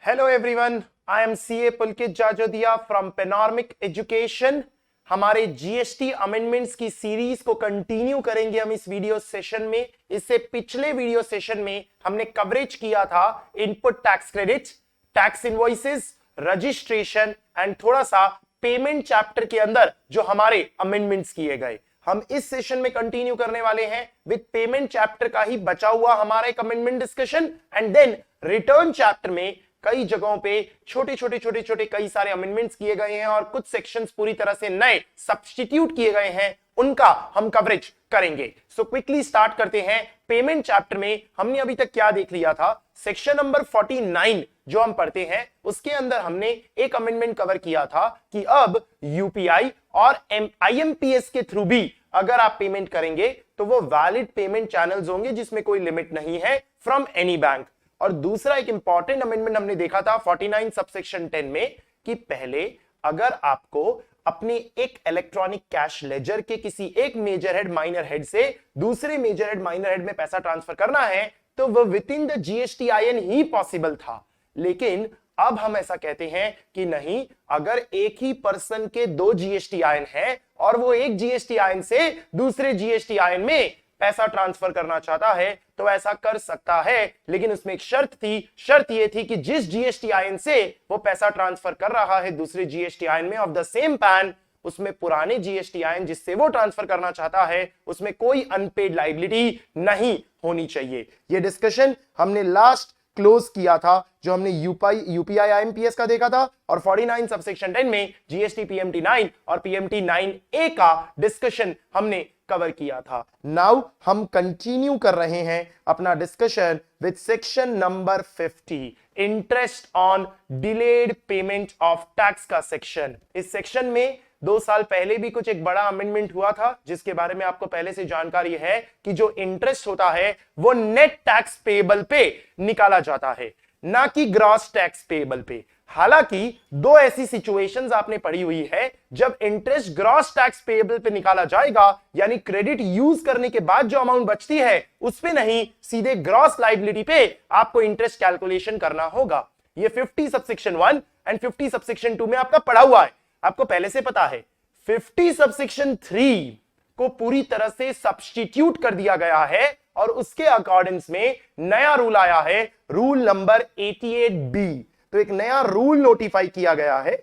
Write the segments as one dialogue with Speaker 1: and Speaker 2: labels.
Speaker 1: Hello everyone, I am CA Pulkit Jajodia from panoramic education. हमारे GST amendments की series को continue करेंगे हम इस वीडियो सेशन में। इससे पिछले वीडियो सेशन में हमने कवरेज किया था input tax credit, tax invoices, registration and थोड़ा सा पेमेंट चैप्टर के अंदर जो हमारे अमेंडमेंट्स किए गए। हम इस सेशन में कंटिन्यू करने वाले हैं विद पेमेंट चैप्टर का ही बचा हुआ हमारा एक amendment discussion, and then return chapter में कई जगहों पे छोटे कई सारे अमेंडमेंट्स किए गए हैं और कुछ सेक्शंस पूरी तरह से नए सब्स्टिट्यूट किए गए हैं, उनका हम कवरेज करेंगे। सो क्विकली स्टार्ट करते हैं। पेमेंट चैप्टर में हमने अभी तक क्या देख लिया था? सेक्शन नंबर 49 जो हम पढ़ते हैं उसके अंदर हमने एक अमेंडमेंट कवर किया था कि अब यूपीआई और आईएमपीएस के थ्रू भी अगर आप पेमेंट करेंगे तो वो वैलिड पेमेंट चैनल्स होंगे जिसमें कोई लिमिट नहीं है फ्रॉम एनी बैंक। और दूसरा एक इंपॉर्टेंट अमेंडमेंट हमने देखा था 49 सबसेक्शन 10 में कि पहले अगर आपको अपने एक इलेक्ट्रॉनिक कैश लेजर के किसी एक मेजर हेड माइनर हेड से दूसरे मेजर हेड माइनर हेड में पैसा ट्रांसफर करना है तो वह with in the GSTIN he possible था। लेकिन अब हम ऐसा कहते हैं कि नहीं, अगर एक ही पर्सन के दो जीएसटीआईएन है और वो एक जीएसटीआईएन से दूसरे जीएसटीआईएन में पैसा ट्रांसफर करना चाहता है तो ऐसा कर सकता है, लेकिन उसमें एक शर्त थी। शर्त यह थी कि जिस जीएसटीआईएन से वो पैसा ट्रांसफर कर रहा है दूसरे जीएसटीआईएन में ऑफ द सेम पैन, उसमें पुराने जीएसटीआईएन जिससे वो ट्रांसफर करना चाहता है उसमें कोई अनपेड लायबिलिटी नहीं होनी चाहिए। ये डिस्कशन हमने लास्ट क्लोज किया था जो हमने यूपीआई आईएमपीएस का देखा था, और 49 सबसेक्शन 10 में जीएसटी पीएमटी 9 और पीएमटी 9A का डिस्कशन हमने कवर किया था। नाउ हम कंटिन्यू कर रहे हैं अपना discussion with section number 50, interest on delayed payment of tax का सेक्शन। इस सेक्शन में 2 साल पहले भी कुछ एक बड़ा अमेंडमेंट हुआ था जिसके बारे में आपको पहले से जानकारी है कि जो इंटरेस्ट होता है वो नेट टैक्स पेएबल पे निकाला जाता है, ना कि ग्रॉस टैक्स पेएबल पे। हालांकि 2 ऐसी सिचुएशंस आपने पढ़ी हुई है जब इंटरेस्ट ग्रॉस टैक्स पेएबल पे निकाला जाएगा, यानी क्रेडिट यूज करने के बाद जो अमाउंट बचती है उस पे नहीं, सीधे ग्रॉस लायबिलिटी पे आपको इंटरेस्ट कैलकुलेशन करना होगा। ये 50 सबसेक्शन 1 एंड 50 सबसेक्शन 2 में आपका पढ़ा हुआ है, आपको पहले से पता है। 50 सबसेक्शन 3 को पूरी तरह से सब्स्टिट्यूट कर दिया गया है और उसके अकॉर्डिंग्स में नया रूल आया है, रूल नंबर 88B। तो एक नया रूल नोटिफाई किया गया है,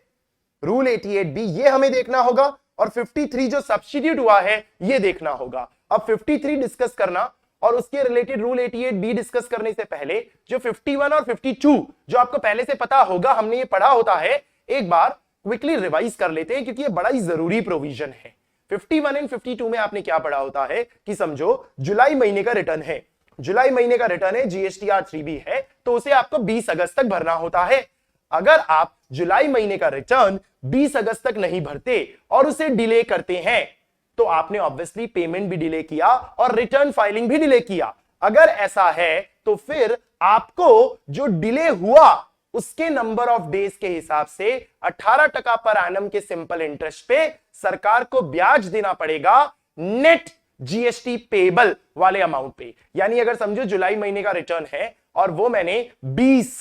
Speaker 1: रूल 88B, ये हमें देखना होगा, और 53 जो सब्स्टिट्यूट हुआ है ये देखना होगा। अब 53 डिस्कस करना और उसके रिलेटेड रूल 88B डिस्कस करने से पहले जो 51 और 52 जो आपको पहले से पता होगा, हमने ये पढ़ा होता है, एक बार क्विकली रिवाइज कर लेते हैं क्योंकि ये बड़ा ही जरूरी प्रोविजन है। 51 एंड 52 में आपने क्या पढ़ा होता है कि समझो जुलाई महीने का रिटर्न है, जुलाई महीने का रिटर्न है, जीएसटीआर 3B है, तो उसे आपको 20 अगस्त तक भरना होता है। अगर आप जुलाई महीने का रिटर्न 20 अगस्त तक नहीं भरते और उसे डिले करते हैं तो आपने ऑब्वियसली पेमेंट भी डिले किया और रिटर्न फाइलिंग भी डिले किया। अगर ऐसा है तो फिर आपको जो डिले हुआ उसके नंबर ऑफ डेज के हिसाब से 18% पर एनम के सिंपल इंटरेस्ट पे सरकार को ब्याज देना पड़ेगा नेट जीएसटी पेएबल वाले अमाउंट पे। यानी अगर समझो जुलाई महीने का रिटर्न है और वो मैंने 20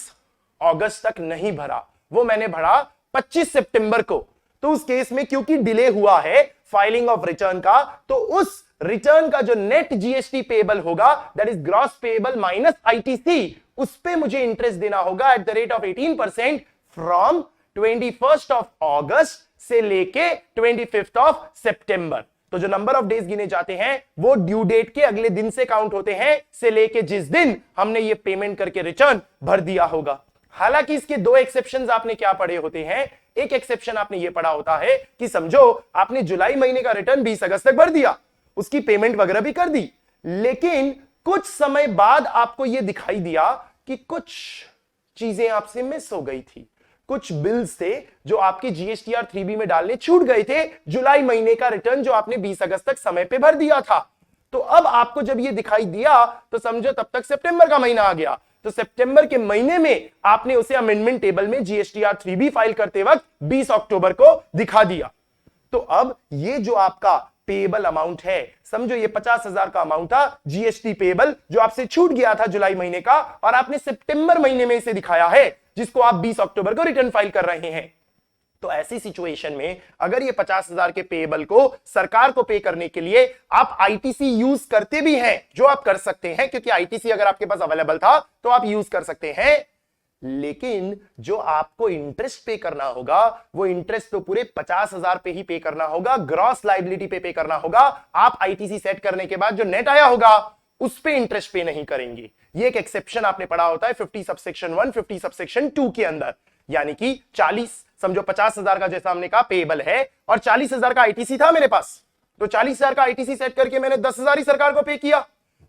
Speaker 1: अगस्त तक नहीं भरा, वो मैंने भरा 25 सितंबर को, तो उस केस में क्योंकि डिले हुआ है फाइलिंग ऑफ रिटर्न का, तो उस रिटर्न का जो नेट जीएसटी पेएबल होगा that is gross payable minus ITC, उस पे मुझे इंटरेस्ट देना होगा eight the rate of 18% from 21 of अगस्त से लेके 25 ऑफ सितंबर। तो जो नंबर ऑफ डेज गिने जाते हैं वो ड्यू डेट के अगले दिन से काउंट होते हैं, से लेके जिस दिन हमने ये पेमेंट करके रिटर्न भर दिया होगा। हालांकि इसके 2 एक्सेप्शंस आपने क्या पढ़े होते हैं। एक एक्सेप्शन आपने ये पढ़ा होता है कि समझो आपने जुलाई महीने का रिटर्न 20 अगस्त तक भर दिया, उसकी पेमेंट वगैरह भी कर दी, लेकिन कुछ समय बाद आपको यह दिखाई दिया कि कुछ चीजें आपसे मिस हो गई थी, कुछ बिल्स थे जो आपके जीएसटीआर 3B में डालने छूट गए थे जुलाई महीने का रिटर्न जो आपने 20 अगस्त तक समय पे भर दिया था। तो अब आपको जब यह दिखाई दिया तो समझो तब तक सितंबर का महीना आ गया, तो सितंबर के महीने में आपने उसे अमेंडमेंट टेबल में जीएसटीआर 3B फाइल करते वक्त 20 अक्टूबर को दिखा दिया। तो अब ये जो आपका पेएबल अमाउंट है, समझो ये 50,000 का अमाउंट था जीएसटी पेएबल जो आपसे छूट गया था जुलाई महीने का, और आपने सितंबर महीने में इसे दिखाया है, जिसको आप 20 अक्टूबर को रिटर्न फाइल कर रहे हैं। तो ऐसी सिचुएशन में अगर ये 50,000 के पेएबल को सरकार को पे करने के लिए आप आईटीसी यूज करते भी हैं, जो आप कर सकते हैं क्योंकि आईटीसी अगर आपके पास अवेलेबल था तो आप यूज कर सकते हैं, लेकिन जो आपको इंटरेस्ट पे करना होगा वो इंटरेस्ट तो पूरे 50,000 पे ही पे करना होगा, ग्रॉस लाइबिलिटी पे करना होगा। आप आईटीसी सेट करने के बाद जो नेट आया होगा उस पे इंटरेस्ट पे नहीं करेंगे। ये एक एक्सेप्शन आपने पढ़ा होता है 50 सबसेक्शन 1 50 सबसेक्शन 2 के अंदर, यानी कि 40 समझो 50,000 का जैसा हमने कहा पेएबल है और 40,000 का आईटीसी था मेरे पास, तो 40,000 का आईटीसी सेट करके मैंने 10,000 ही सरकार को पे किया,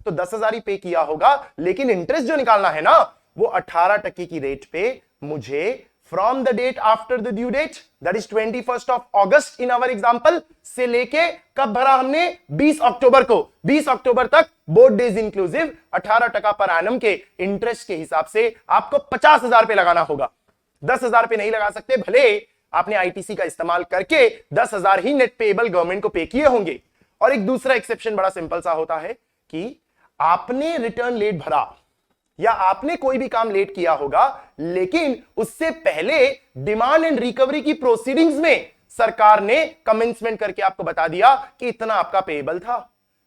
Speaker 1: तो 10,000 ही पे किया होगा, लेकिन इंटरेस्ट जो निकालना है ना वो 18% की रेट पे मुझे from the date after the due date that is 21st of August in our example से लेके कब भरा हमने 20 अक्टूबर को, 20 अक्टूबर तक both days inclusive 18% per annum के इंटरेस्ट के हिसाब से आपको 50,000 पे लगाना होगा। 10,000 पे नहीं लगा सकते, भले आपने आईटीसी का इस्तेमाल करके 10,000 ही नेट पेएबल गवर्नमेंट को पे किए होंगे। और एक दूसरा एक्सेप्शन बड़ा सिंपल सा होता है कि आपने रिटर्न लेट भरा या आपने कोई भी काम लेट किया होगा, लेकिन उससे पहले डिमांड एंड रिकवरी की प्रोसीडिंग्स में सरकार ने कमेंसमेंट करके आपको बता दिया कि इतना आपका पेएबल था।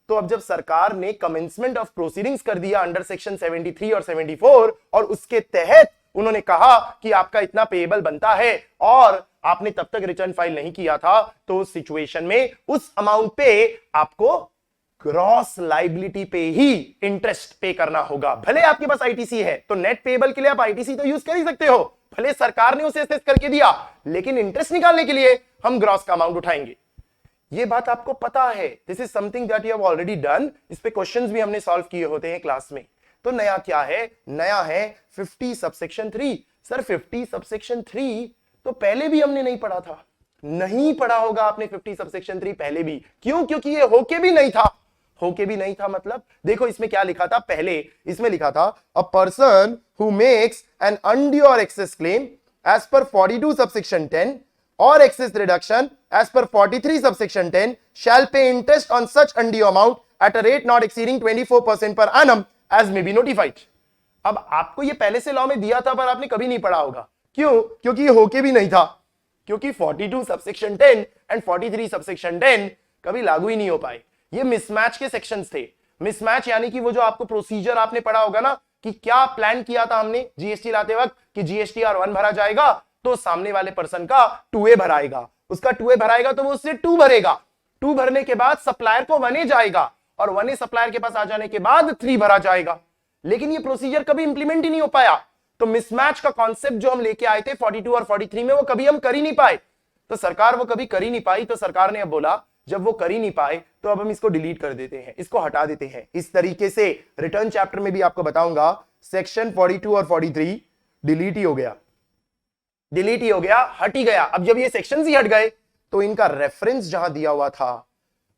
Speaker 1: तो अब जब सरकार ने कमेंसमेंट ऑफ प्रोसीडिंग्स कर दिया अंडर सेक्शन 73 और 74 और उसके तहत उन्होंने कहा कि आपका इतना पेएबल बनता है और आपने तब तक रिटर्न फाइल नहीं किया था, तो उस सिचुएशन में उस अमाउंट पे आपको ग्रॉस लाइबिलिटी पे ही इंटरेस्ट पे करना होगा। भले आपके पास आईटीसी है तो नेट पेएबल के लिए आप आईटीसी तो यूज कर ही सकते हो, भले सरकार ने उसे असेस करके दिया, लेकिन इंटरेस्ट निकालने के लिए हम ग्रॉस का अमाउंट उठाएंगे। ये बात आपको पता है, this is something that you have already done. इस पे क्वेश्चंस भी हमने सॉल्व किए होते हैं क्लास में। तो नया क्या है? नया है 50 सबसेक्शन 3। सर 50 सबसेक्शन 3 तो पहले भी हमने नहीं पढ़ा था। नहीं पढ़ा होगा आपने 50 सबसेक्शन 3 पहले भी। क्यों? क्योंकि ये होके भी नहीं था। होके भी नहीं था मतलब देखो इसमें क्या लिखा था, पहले इसमें लिखा था a person who makes an undue और excess claim as per 42 subsection 10 or excess reduction as per 43 subsection 10 shall pay interest on such undue amount at a rate not exceeding 24% per annum as may be notified। अब आपको ये पहले से law में दिया था पर आपने कभी नहीं पढ़ा होगा। क्यों? क्योंकि ये होके भी नहीं था, क्योंकि 42 सबसेक्शन 10 एंड 43 सबसेक्शन 10 कभी लागू ही नहीं हो पाए। ये मिसमैच के सेक्शंस थे। मिसमैच यानी कि वो जो आपको प्रोसीजर आपने पढ़ा होगा ना कि क्या प्लान किया था हमने जीएसटी लाते वक्त कि जीएसटीआर 1 भरा जाएगा तो सामने वाले पर्सन का 2A भराएगा, उसका 2A भराएगा तो वो उससे 2 भरेगा, 2 भरने के बाद सप्लायर को 1A जाएगा और 1A सप्लायर के पास आ जाने के बाद 3 भरा जाएगा। लेकिन ये प्रोसीजर कभी इंप्लीमेंट ही नहीं हो पाया। तो मिसमैच का कॉन्सेप्ट जो हम लेके आए थे 42 और 43 में वो कभी हम कर ही नहीं पाए। तो सरकार वो कभी कर ही नहीं पाई, तो सरकार ने अब बोला जब वो कर ही नहीं पाए तो अब हम इसको डिलीट कर देते हैं, इसको हटा देते हैं। इस तरीके से रिटर्न चैप्टर में भी आपको बताऊंगा सेक्शन 42 और 43 डिलीट ही हो गया, डिलीट ही हो गया, हट ही गया। अब जब ये सेक्शंस ही हट गए तो इनका रेफरेंस जहां दिया हुआ था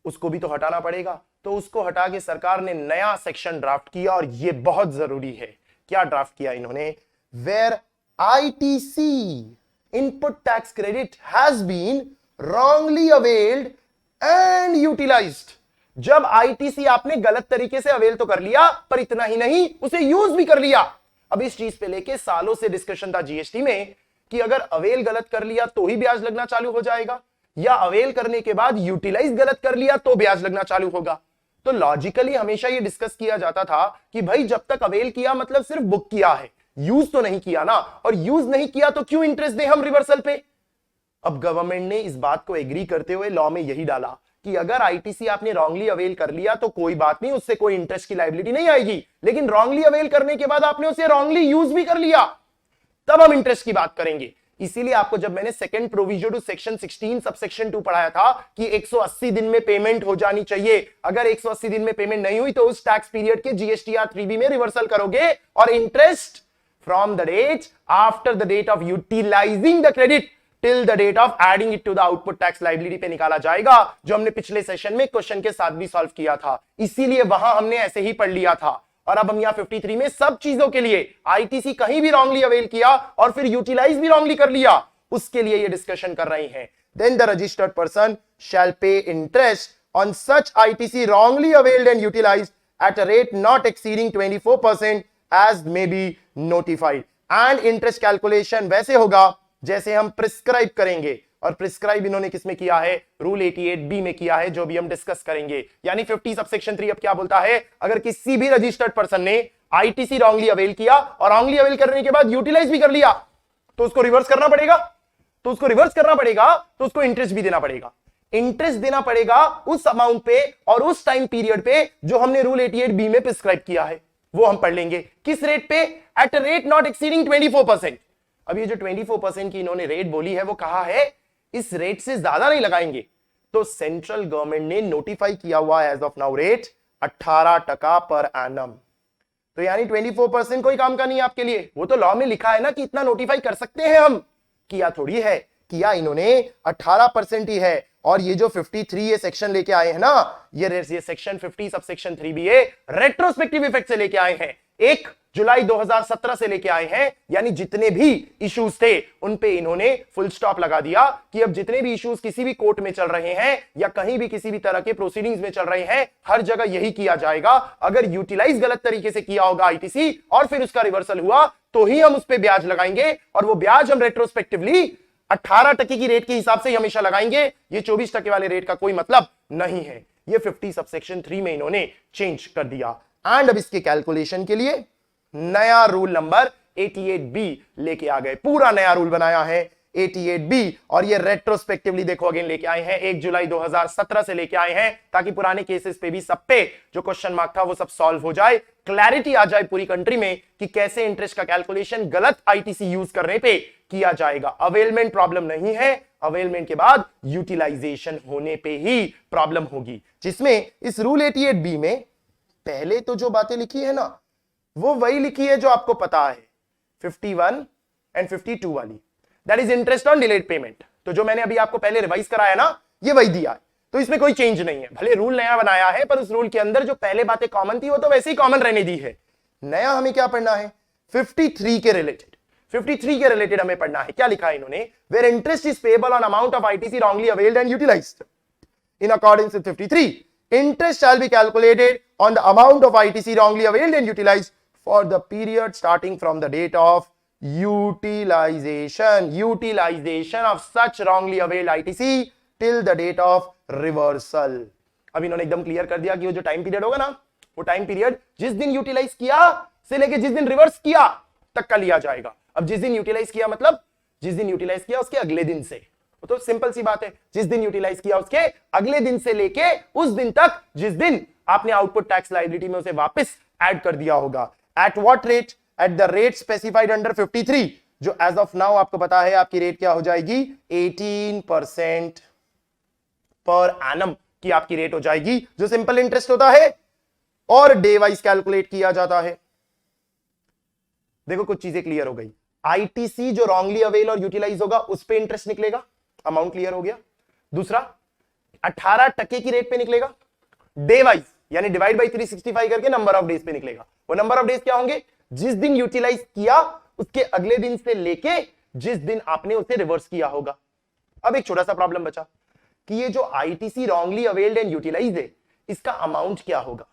Speaker 1: उसको भी तो हटाना पड़ेगा। तो उसको हटा के सरकार ने नया सेक्शन ड्राफ्ट किया और ये बहुत जरूरी है। क्या ड्राफ्ट किया इन्होंने? Where ITC input tax credit has been wrongly availed and utilized. जब आईटीसी आपने गलत तरीके से अवेल तो कर लिया पर इतना ही नहीं उसे यूज भी कर लिया। अब इस चीज पे लेके सालों से डिस्कशन था जीएसटी में कि अगर अवेल गलत कर लिया तो ही ब्याज लगना चालू हो जाएगा या अवेल करने के बाद यूटिलाइज गलत कर लिया तो ब्याज लगना चालू होगा। तो लॉजिकली हमेशा ये डिस्कस किया जाता था कि भाई जब तक अवेल किया मतलब सिर्फ बुक किया है, यूज तो नहीं किया ना, और यूज नहीं किया तो क्यों इंटरेस्ट दे हम रिवर्सल पे। अब गवर्नमेंट ने इस बात को एग्री करते हुए लॉ में यही डाला कि अगर आईटीसी आपने रॉन्गली अवेल कर लिया तो कोई बात नहीं, उससे कोई इंटरेस्ट की लायबिलिटी नहीं आएगी, लेकिन रॉन्गली अवेल करने के बाद आपने उसे रॉन्गली यूज भी कर लिया तब हम इंटरेस्ट की बात करेंगे। इसीलिए आपको जब मैंने second provision to section 16 subsection 2 पढ़ाया था कि 180 दिन में पेमेंट हो जानी चाहिए, अगर 180 दिन में पेमेंट नहीं हुई तो उस टैक्स पीरियड के जीएसटीआर 3B में रिवर्सल करोगे और interest from the date after the date of utilizing the credit till the date of adding it to the output tax liability पे निकाला जाएगा, जो हमने पिछले सेशन में क्वेश्चन के साथ भी सॉल्व किया था। इसीलिए वहां हमने ऐसे ही पढ़ लिया था। और अब हम यहां 53 में सब चीजों के लिए आईटीसी कहीं भी रॉन्गली अवेल किया और फिर यूटिलाइज भी रॉन्गली कर लिया उसके लिए ये डिस्कशन कर रही हैं। Then the registered person shall pay interest on such ITC wrongly availed and utilised at a rate not exceeding 24% as may be notified. And interest calculation वैसे होगा जैसे हम प्रिस्क्राइब करेंगे, और प्रिस्क्राइब इन्होंने किसमें किया है, रूल 88B में किया है, जो भी हम डिस्कस करेंगे। यानी 50 सबसेक्शन 3 अब क्या बोलता है, अगर किसी भी रजिस्टर्ड पर्सन ने आईटीसी रॉन्गली अवेल किया और रॉन्गली अवेल करने के बाद यूटिलाइज भी कर लिया, तो उसको रिवर्स करना पड़ेगा, तो उसको इंटरेस्ट भी देना पड़ेगा। इंटरेस्ट देना पड़ेगा उस अमाउंट पे और उस टाइम पीरियड पे जो हमने रूल 88B में प्रिस्क्राइब किया है, वो हम पढ़ लेंगे। किस रेट पे, eight a rate not exceeding 24%। अब ये जो 24% की इन्होंने रेट बोली है, वो कहा है इस रेट से ज्यादा नहीं लगाएंगे। तो सेंट्रल गवर्नमेंट ने नोटिफाई किया हुआ as of now rate 18% per annum. तो यानी 24% कोई काम का नहीं है आपके लिए, वो तो लॉ में लिखा है ना कि इतना नोटिफाई कर सकते हैं हम, किया थोड़ी है, किया इन्होंने 18% ही है। और ये जो 53 ये सेक्शन लेके आए हैं ना, ये सेक्शन 50 सब सेक्शन 3 भी ये रेट्रोस्पेक्टिव इफेक्ट से लेके आए हैं, 1 जुलाई 2017 से लेके आए हैं। यानी जितने भी इश्यूज थे उन पे इन्होंने फुल स्टॉप लगा दिया कि अब जितने भी इश्यूज किसी भी कोर्ट में चल रहे हैं या कहीं भी किसी भी तरह के प्रोसीडिंग्स में चल रहे हैं, हर जगह यही किया जाएगा। अगर यूटिलाइज गलत तरीके से किया होगा आईटीसी और फिर उसका रिवर्सल हुआ, तो ही हम उस पर ब्याज लगाएंगे, और वो ब्याज हम रेट्रोस्पेक्टिवली 18% की रेट के हिसाब से ही हमेशा लगाएंगे। ये 24% वाले रेट का कोई मतलब नहीं है। ये 50 सबसेक्शन 3 में इन्होंने चेंज कर दिया। एंड अब इसके कैलकुलेशन के लिए नया रूल नंबर 88B लेके आ गए, पूरा नया रूल बनाया है 88B, और ये रेट्रोस्पेक्टिवली देखो अगेन लेके आए हैं, 1 जुलाई 2017 से लेके आए हैं, ताकि पुराने केसेस पे भी सब पे जो क्वेश्चन मार्क था वो सब सॉल्व हो जाए, क्लैरिटी आ जाए पूरी कंट्री में कि कैसे इंटरेस्ट का कैलकुलेशन गलत आईटीसी यूज करने पे किया जाएगा। अवेलमेंट प्रॉब्लम नहीं है, अवेलमेंट के बाद यूटिलाइजेशन होने पे ही प्रॉब्लम होगी। जिसमें इस रूल 88B में पहले तो जो बातें लिखी है ना, वो वही लिखी है जो आपको पता है, 51 एंड 52 वाली, that is interest on delayed payment. तो जो मैंने अभी आपको पहले रिवाइज कराया ना, ये वही दिया है, तो इसमें कोई चेंज नहीं है। भले रूल नया बनाया है, पर उस रूल के अंदर जो पहले बातें कॉमन थी वो तो वैसे ही कॉमन रहने दी है। नया हमें क्या पढ़ना है, 53 के रिलेटेड, 53 के रिलेटेड हमें पढ़ना है। क्या लिखा है इन्होंने, where interest is payable on amount of ITC wrongly availed and utilized in accordance with 53, interest shall be calculated on the amount of ITC wrongly availed and utilized for the period starting from the date of utilization of such wrongly availed ITC till the date of reversal। अब इन्होंने एकदम clear कर दिया कि वो जो time period होगा ना, वो टाइम पीरियड जिस दिन यूटिलाइज किया से लेके जिस दिन रिवर्स किया तक का लिया जाएगा। अब जिस दिन यूटिलाइज किया मतलब जिस दिन यूटिलाइज किया उसके अगले दिन से, तो सिंपल सी बात है, जिस दिन यूटिलाइज किया उसके अगले दिन से लेके उस दिन तक जिस दिन आपने आउटपुट टैक्स लायबिलिटी में उसे वापस ऐड कर दिया होगा। At what rate, eight the rate specified under 53, जो एज ऑफ नाउ आपको पता है आपकी रेट क्या हो जाएगी, 18% पर एनम की आपकी रेट हो जाएगी, जो सिंपल इंटरेस्ट होता है और डे वाइज कैलकुलेट किया जाता है। देखो कुछ चीजें क्लियर हो गई, आईटीसी जो रॉन्गली अवेल और यूटिलाइज होगा उस पे इंटरेस्ट निकलेगा, अमाउंट क्लियर हो गया। दूसरा 18% की रेट पे निकलेगा, डे वाइज यानी डिवाइड बाई 365 करके नंबर ऑफ डेज पे निकलेगा। वो नंबर ऑफ डेज क्या होंगे, जिस दिन यूटिलाइज किया उसके अगले दिन से लेके जिस दिन आपने उसे रिवर्स किया होगा। अब एक छोटा सा प्रॉब्लम बचा कि ये जो ITC wrongly availed and utilize है, इसका अमाउंट क्या होगा।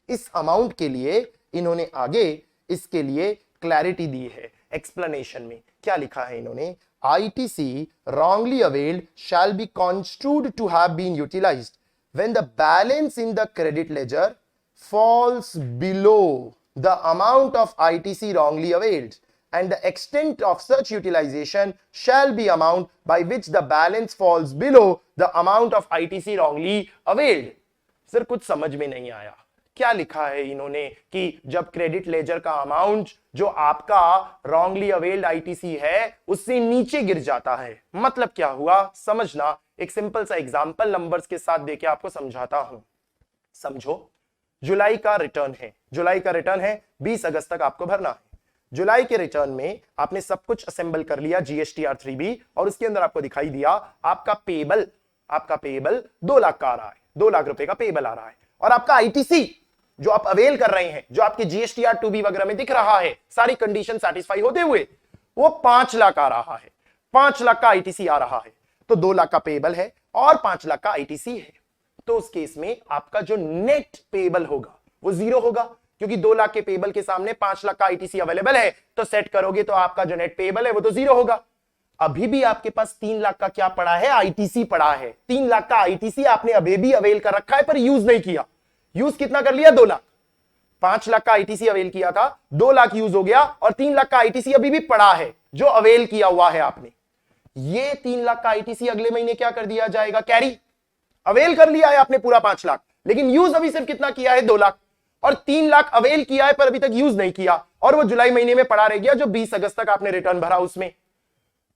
Speaker 1: इस अमाउंट के लिए इन्होंने आगे इसके लिए क्लैरिटी दी है। एक्सप्लेनेशन में क्या लिखा है इन्होंने, ITC wrongly availed shall be construed to have been utilized when the balance in the credit ledger falls below the amount of ITC wrongly availed, and the extent of such utilization shall be amount by which the balance falls below the amount of ITC wrongly availed। Sir कुछ समझ में नहीं आया, क्या लिखा है इन्होंने कि जब क्रेडिट लेजर का अमाउंट जो आपका रॉन्गली अवेल्ड आईटीसी है उससे नीचे गिर जाता है, मतलब क्या हुआ समझना। एक सिंपल सा एग्जांपल नंबर्स के साथ देके आपको समझाता हूं। समझो, जुलाई का रिटर्न है, जुलाई का रिटर्न है 20 अगस्त तक आपको भरना है। जुलाई के रिटर्न में आपने सब कुछ असेंबल कर लिया GSTR 3B, और उसके अंदर आपको दिखाई दिया आपका पेबल 2 लाख का आ रहा है, 2 लाख रुपए का पेबल आ रहा है, और आपका आईटीसी जो आप अवेल कर रहे हैं, जो आपके GSTR 2B वगैरह में दिख रहा है, सारी कंडीशन सैटिस्फाई होते हुए वो 5 लाख आ रहा है, 5 लाख का आईटीसी आ रहा है। तो 2 लाख का पेबल है और 5 लाख का आईटीसी है, तो उस केस में आपका जो नेट पेबल होगा वो 0 होगा, क्योंकि 2 लाख के पेबल के सामने 5 लाख का आईटीसी अवेलेबल है, तो सेट करोगे तो आपका जो नेट पेबल है वो तो 0 होगा। अभी भी आपके पास 3 लाख का क्या पड़ा है, आईटीसी पड़ा है। 3 लाख का आईटीसी आपने अभी भी अवेल कर रखा है पर यूज नहीं किया। यूज कितना कर लिया, 2 लाख। 5 लाख का आईटीसी अवेल किया था, 2 लाख यूज हो गया और 3 लाख का आईटीसी अभी भी पड़ा है जो अवेल किया हुआ है आपने। ये 3 लाख का आईटीसी अगले महीने क्या कर दिया जाएगा, कैरी। अवेल कर लिया है आपने पूरा 5 लाख, लेकिन यूज अभी सिर्फ कितना किया है, 2 लाख। और 3 लाख अवेल किया है पर अभी तक यूज नहीं किया, और वो जुलाई महीने में पड़ा रह गया जो 20 अगस्त तक आपने रिटर्न भरा उसमें।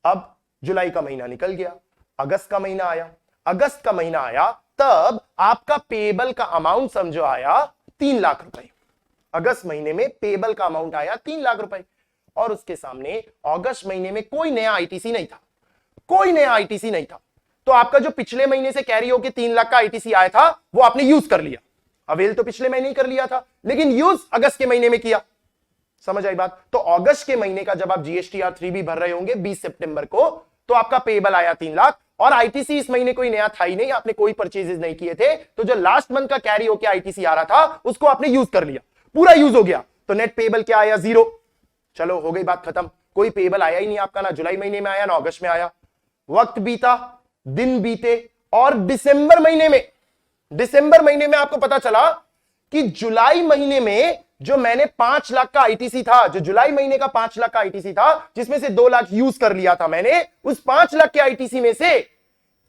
Speaker 1: अब जुलाई का महीना निकल गया, अगस्त का महीना आया। अगस्त का महीना आया तब आपका पेबल का अमाउंट समझो आया 3 लाख रुपए। अगस्त महीने में पेबल का अमाउंट आया 3 लाख रुपए, और उसके सामने अगस्त महीने में कोई नया आईटीसी नहीं था, कोई नया आईटीसी नहीं था। तो आपका जो पिछले महीने से कैरी होके 3 लाख का आईटीसी आया था वो आपने यूज कर लिया। अवेल तो पिछले महीने ही कर लिया था, लेकिन यूज अगस्त के महीने में किया। समझ आई बात। तो अगस्त के महीने का जब आप जीएसटीआर 3 भी भर रहे होंगे 20 सितंबर को, तो आपका पेबल आया 3 लाख, और आईटीसी इस महीने कोई नया था ही नहीं, आपने कोई परचेजेस नहीं किए थे, तो जो लास्ट मंथ का कैरी होके आईटीसी आ रहा था उसको आपने यूज कर लिया, पूरा यूज हो गया। तो नेट पेबल क्या आया, 0। चलो हो गई बात खत्म। कोई पेबल आया ही नहीं आपका, ना जुलाई महीने में आया ना अगस्त में आया। वक्त बीता, दिन बीते, और दिसंबर महीने में आपको पता चला कि जुलाई महीने में जो मैंने 5 लाख का आईटीसी था, जो जुलाई महीने का 5 लाख का आईटीसी था, जिसमें से 2 लाख यूज कर लिया था मैंने, उस 5 लाख के आईटीसी में से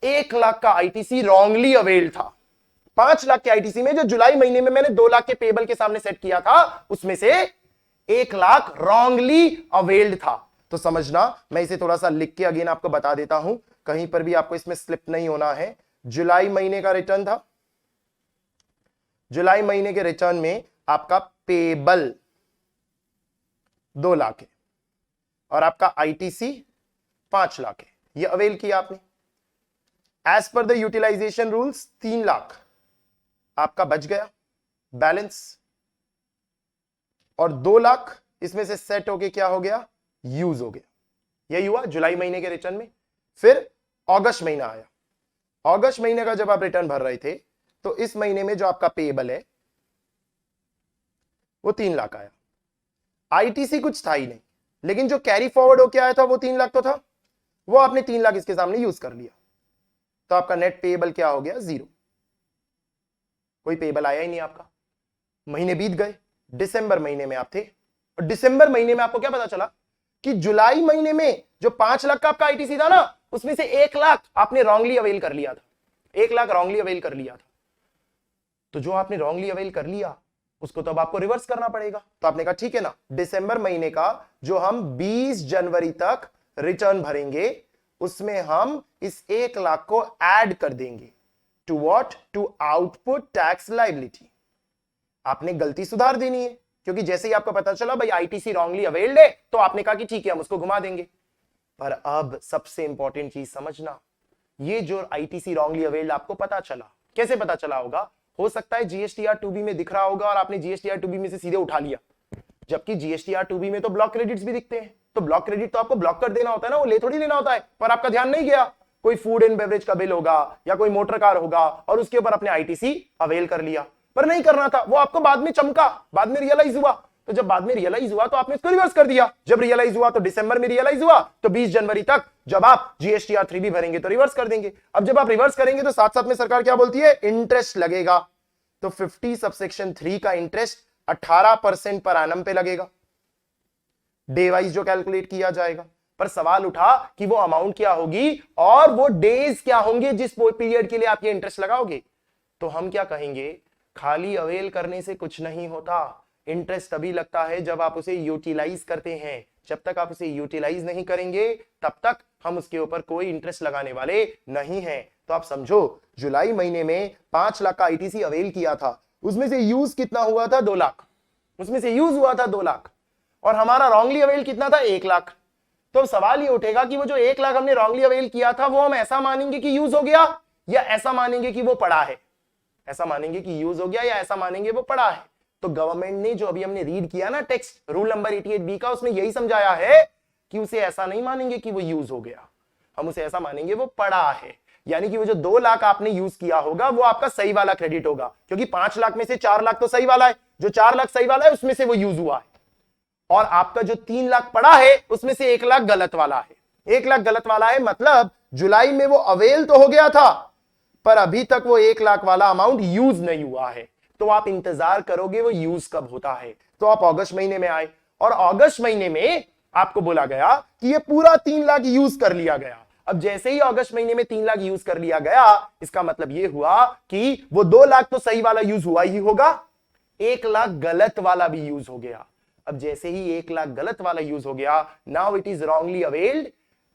Speaker 1: 1 लाख का आईटीसी रॉन्गली अवेल्ड था। 5 लाख के आईटीसी में जो जुलाई महीने में मैंने 2 लाख के पेबल के सामने सेट किया था, उसमें से 1 लाख रॉन्गली अवेल्ड था। तो समझना, मैं इसे थोड़ा सा लिख के अगेन आपको बता देता हूं, कहीं पर भी आपको इसमें स्लिप नहीं होना है। जुलाई महीने का रिटर्न था, जुलाई महीने के रिटर्न में आपका पेबल 2 लाख है और आपका आईटीसी 5 लाख है, ये अवेल किया आपने। As per the utilization rules 3 lakh आपका बच गया बैलेंस, और 2 लाख इसमें से सेट होके क्या हो गया, यूज हो गया। यही हुआ जुलाई महीने के रिटर्न में। फिर अगस्त महीना आया, अगस्त महीने का जब आप रिटर्न भर रहे थे तो इस महीने में जो आपका पेबल है वो 3 लाख आया। आईटीसी कुछ था ही नहीं, लेकिन जो कैरी फॉरवर्ड होके आया था वो 3 लाख तो था, वो आपने 3 लाख इसके सामने यूज कर लिया। तो आपका नेट पेबल क्या हो गया, 0। कोई पेबल आया ही नहीं आपका। महीने बीत गए, दिसंबर महीने में आप थे, और दिसंबर महीने में आपको क्या पता चला कि जुलाई महीने में जो 5 लाख का आपका आईटीसी था ना, उसमें से 1 लाख आपने रॉन्गली अवेल कर लिया था। 1 लाख रॉन्गली अवेल कर लिया था। तो जो आपने रॉन्गली अवेल कर लिया उसको तो अब आपको रिवर्स करना पड़ेगा। तो आपने कहा ठीक है ना, दिसंबर महीने का जो हम 20 जनवरी तक रिटर्न भरेंगे उसमें हम इस 1 लाख को ऐड कर देंगे to what, to output tax liability. आपने गलती सुधार देनी है, क्योंकि जैसे ही आपको पता चला भाई आईटीसी रॉन्गली अवेल्ड है, तो आपने कहा कि ठीक है हम उसको घुमा देंगे। पर अब सबसे इंपॉर्टेंट चीज समझना, ये जो आईटीसी रॉन्गली अवेल्ड आपको पता चला, कैसे पता चला होगा? हो सकता है जीएसटीआर 2B में दिख रहा होगा और आपने जीएसटीआर 2B में से सीधे उठा लिया, जबकि जीएसटीआर 2B में तो ब्लॉक क्रेडिट्स भी दिखते हैं। तो ब्लॉक क्रेडिट तो आपको ब्लॉक कर देना होता है ना, वो ले थोड़ी लेना होता है। पर आपका ध्यान नहीं गया, कोई फूड एंड बेवरेज का बिल होगा या कोई मोटर कार होगा और उसके ऊपर अपने आईटीसी अवेल कर लिया, पर नहीं करना था, वो आपको बाद में चमका, बाद में रियलाइज हुआ। तो जब बाद में रियलाइज हुआ तो आपने इसको रिवर्स कर दिया। जब रियलाइज हुआ तो दिसंबर में रियलाइज हुआ, तो 20 जनवरी तक जब आप जीएसटीआर 3 भी भरेंगे तो रिवर्स कर देंगे। अब जब आप रिवर्स करेंगे तो साथ साथ में सरकार क्या बोलती है, इंटरेस्ट लगेगा। तो 50 सबसेक्शन 3 का इंटरेस्ट 18% पर एनम पे लगेगा, डे वाइज जो कैलकुलेट किया जाएगा। पर सवाल उठा कि वो अमाउंट क्या होगी और वो डेज क्या होंगे जिस पीरियड के लिए आप ये इंटरेस्ट लगाओगे। तो हम क्या कहेंगे, खाली अवेल करने से कुछ नहीं होता। इंटरेस्ट तभी लगता है जब आप उसे यूटिलाइज करते हैं। जब तक आप उसे यूटिलाइज नहीं करेंगे तब तक हम उसके ऊपर कोई इंटरेस्ट लगाने वाले नहीं हैं। तो आप समझो, जुलाई महीने में 5 लाख का आईटीसी अवेल किया था, उसमें से यूज कितना हुआ था, 2 लाख। उसमें से यूज हुआ था 2 लाख, और हमारा रॉन्गली अवेल कितना था, 1 लाख। तो अब सवाल ये उठेगा कि वो जो 1 लाख हमने रॉन्गली अवेल किया था वो हम ऐसा मानेंगे कि यूज हो गया, या ऐसा मानेंगे कि वो पड़ा है? ऐसा मानेंगे कि यूज हो गया, या ऐसा मानेंगे वो पड़ा है? तो गवर्नमेंट ने जो अभी हमने रीड किया ना टेक्स्ट, रूल नंबर 88B का, उसमें यही समझाया है कि उसे ऐसा नहीं मानेंगे कि वो यूज हो गया, हम उसे ऐसा मानेंगे वो पड़ा है। यानी कि वो जो 2 लाख आपने यूज किया होगा वो आपका सही वाला क्रेडिट होगा, क्योंकि 5 लाख में से 4 लाख तो सही वाला है, जो 4 लाख सही वाला है उसमें से वो यूज हुआ है। और आपका जो 3 लाख पड़ा है उसमें से 1 लाख गलत वाला है। 1 लाख गलत वाला है मतलब जुलाई में वो अवेल तो हो गया था, पर अभी तक वो 1 लाख वाला अमाउंट यूज नहीं हुआ है। तो आप इंतजार करोगे वो यूज कब होता है। तो आप अगस्त महीने में आए और अगस्त महीने में आपको बोला गया कि ये पूरा 3 लाख यूज कर लिया गया। अब जैसे ही अगस्त महीने में 3 लाख यूज कर लिया गया, इसका मतलब ये हुआ कि वो 2 लाख तो सही वाला यूज हुआ ही होगा, 1 लाख गलत वाला भी यूज हो गया। अब जैसे ही 1 लाख गलत वाला यूज हो गया, now it is wrongly availed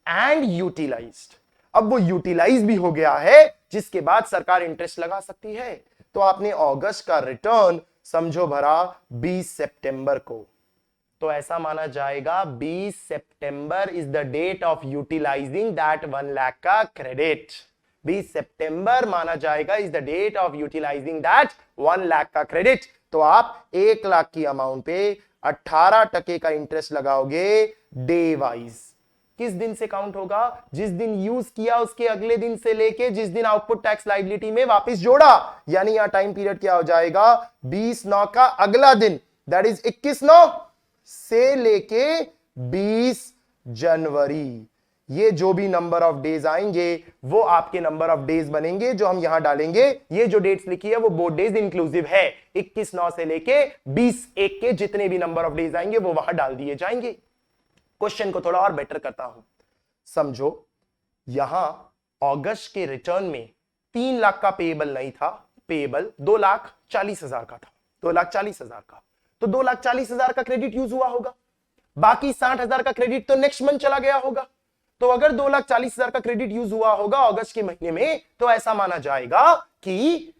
Speaker 1: and utilized. अब वो यूटिलाइज भी हो गया है, जिसके बाद सरकार इंटरेस्ट लगा सकती है। तो आपने अगस्त का रिटर्न समझो भरा 20 सितंबर को, तो ऐसा माना जाएगा 20 सितंबर is the date of utilizing that 1 lakh का क्रेडिट। 20 सितंबर माना जाएगा is the date of utilizing that 1 lakh का क्रेडिट। तो आप 1 लाख की अमाउंट पे 18% का इंटरेस्ट लगाओगे डे वाइज। किस दिन से काउंट होगा? जिस दिन यूज किया उसके अगले दिन से लेके जिस दिन आउटपुट टैक्स लायबिलिटी में वापस जोड़ा, यानी यहां टाइम पीरियड क्या हो जाएगा? 20/9 का अगला दिन, दैट इज 21/9 से लेके 20 जनवरी। ये जो भी नंबर ऑफ डेज आएंगे वो आपके नंबर ऑफ डेज बनेंगे जो हम यहां डालेंगे। ये जो डेट्स लिखी है वो बोथ डेज इंक्लूसिव है, 21/9 से लेके 20/1 के जितने भी नंबर ऑफ डेज आएंगे वो वहां डाल दिए जाएंगे। क्वेश्चन को थोड़ा और बेटर करता हूं, समझो यहां अगस्त के रिटर्न में 3 लाख का पेएबल नहीं था, पेएबल 2,40,000 का था, 2,40,000 का। तो 2,40,000 का क्रेडिट यूज हुआ होगा, बाकी 60,000 का क्रेडिट तो नेक्स्ट मंथ चला गया होगा। तो अगर 2,40,000 का क्रेडिट यूज हुआ होगा अगस्त के महीने में, तो ऐसा माना जाएगा कि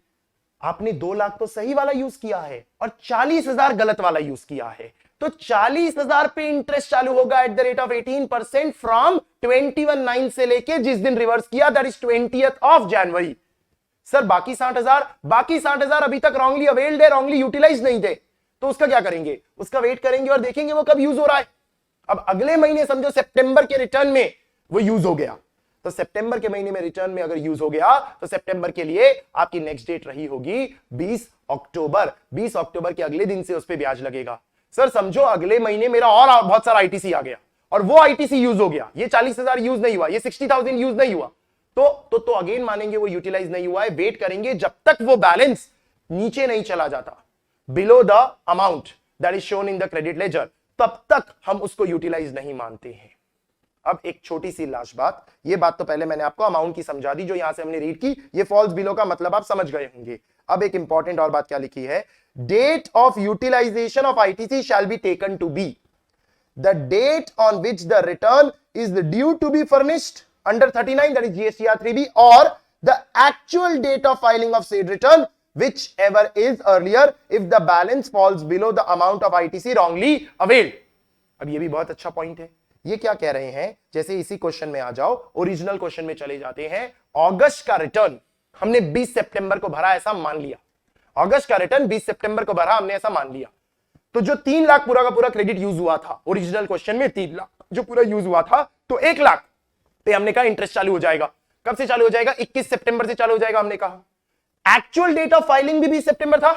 Speaker 1: आपने 2 लाख तो सही वाला यूज किया है और 40,000 गलत वाला यूज किया है। तो 40,000 पे इंटरेस्ट चालू होगा eight the rate of 18% from 21/9 से लेके जिस दिन रिवर्स किया, that is 20th of January. Sir बाकी 60,000 अभी तक रॉन्गली अवेल्ड है, रॉन्गली यूटिलाइज नहीं थे, तो उसका क्या करेंगे? उसका वेट करेंगे और देखेंगे वो कब यूज हो रहा है। अब अगले महीने समझो सितंबर के रिटर्न में वो यूज हो गया, तो सितंबर के महीने में रिटर्न में अगर यूज हो गया तो सितंबर के लिए आपकी नेक्स्ट डेट रही होगी 20 अक्टूबर। 20 अक्टूबर के अगले दिन से उस पर ब्याज लगेगा। सर समझो अगले महीने मेरा और बहुत सारा आईटीसी आ गया और वो आईटीसी यूज हो गया, ये 40,000 यूज नहीं हुआ, ये 60,000 यूज नहीं हुआ, तो अगेन मानेंगे वो यूटिलाइज नहीं हुआ है। वेट करेंगे जब तक वो बैलेंस नीचे नहीं चला जाता below the amount that is shown in the credit ledger, तब तक हम उसको यूटिलाइज नहीं मानते हैं। अब एक छोटी सी लास्ट बात, ये बात तो पहले मैंने आपको अमाउंट की समझा दी जो यहां से हमने रीड की, ये फॉल्स बिलो का मतलब आप समझ गए होंगे। अब एक इंपॉर्टेंट और बात क्या लिखी है? Date of utilization of ITC shall be taken to be the date on which the return is due to be furnished under 39 that is GSTR 3B और the actual date of filing of said return whichever is earlier if the balance falls below the amount of ITC wrongly availed। अब ये भी बहुत अच्छा point है। ये क्या कह रहे हैं? जैसे इसी क्वेश्चन में आ जाओ, ओरिजिनल क्वेश्चन में चले जाते हैं। अगस्त का रिटर्न हमने 20 सितंबर को भरा ऐसा मान लिया, अगस्त का रिटर्न 20 सितंबर को भरा हमने ऐसा मान लिया, तो जो 3 लाख पूरा का पूरा क्रेडिट यूज हुआ था ओरिजिनल क्वेश्चन में, 3 लाख जो पूरा यूज हुआ था, तो 1 लाख पे हमने कहा इंटरेस्ट चालू हो जाएगा। कब से चालू हो जाएगा? 21 सितंबर से चालू हो जाएगा हमने कहा। एक्चुअल डेट ऑफ फाइलिंग भी 20 सितंबर था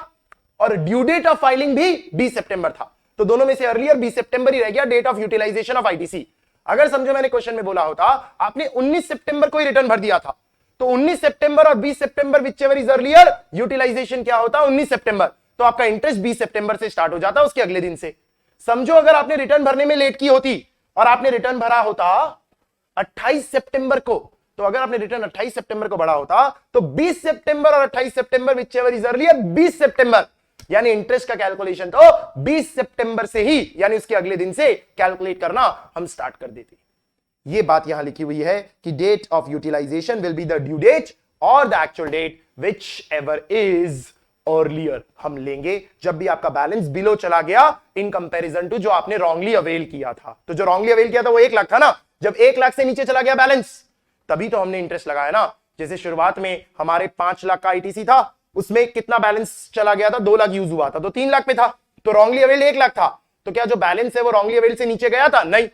Speaker 1: और ड्यू डेट ऑफ फाइलिंग भी 20 सितंबर था, तो दोनों में से अर्लियर 20 सितंबर ही रह गया date of utilization of ITC. अगर समझो मैंने क्वेश्चन में बोला होता आपने 19 सितंबर को ही रिटर्न भर दिया था, तो 19 सितंबर और 20 सितंबर व्हिचएवर इज अर्लियर, यूटिलाइजेशन क्या होता? 19 सितंबर, तो आपका इंटरेस्ट 20 सितंबर से स्टार्ट हो जाता उसके अगले दिन से। समझो अगर आपने रिटर्न भरने में लेट की होती और आपने रिटर्न भरा होता 28 सितंबर को, तो अगर आपने रिटर्न 28 सितंबर को बढ़ा होता तो 20 सितंबर और 28 सितंबर व्हिचएवर इज अर्लियर 20 सितंबर, यानी इंटरेस्ट का कैलकुलेशन तो 20 सितंबर से ही, यानी उसके अगले दिन से कैलकुलेट करना हम स्टार्ट कर देते। ये बात यहां लिखी हुई है कि date of utilisation will be the due date और the actual date whichever is earlier हम लेंगे जब भी आपका बैलेंस बिलो चला गया इन कंपैरिजन टू जो आपने रॉन्गली अवेल किया था। तो जो रॉन्गली अवेल किया था वो 1 लाख था ना, जब 1 लाख से नीचे चला गया बैलेंस तभी तो हमने इंटरेस्ट लगाया ना। जैसे शुरुआत में हमारे 5 लाख का आईटीसी था, उसमें कितना बैलेंस चला गया था? 2 लाख यूज हुआ था, तो 3 लाख पे था, तो रॉन्गली अवेल 1 लाख था, तो क्या जो बैलेंस है वो रॉन्गली अवेल से नीचे गया था? नहीं,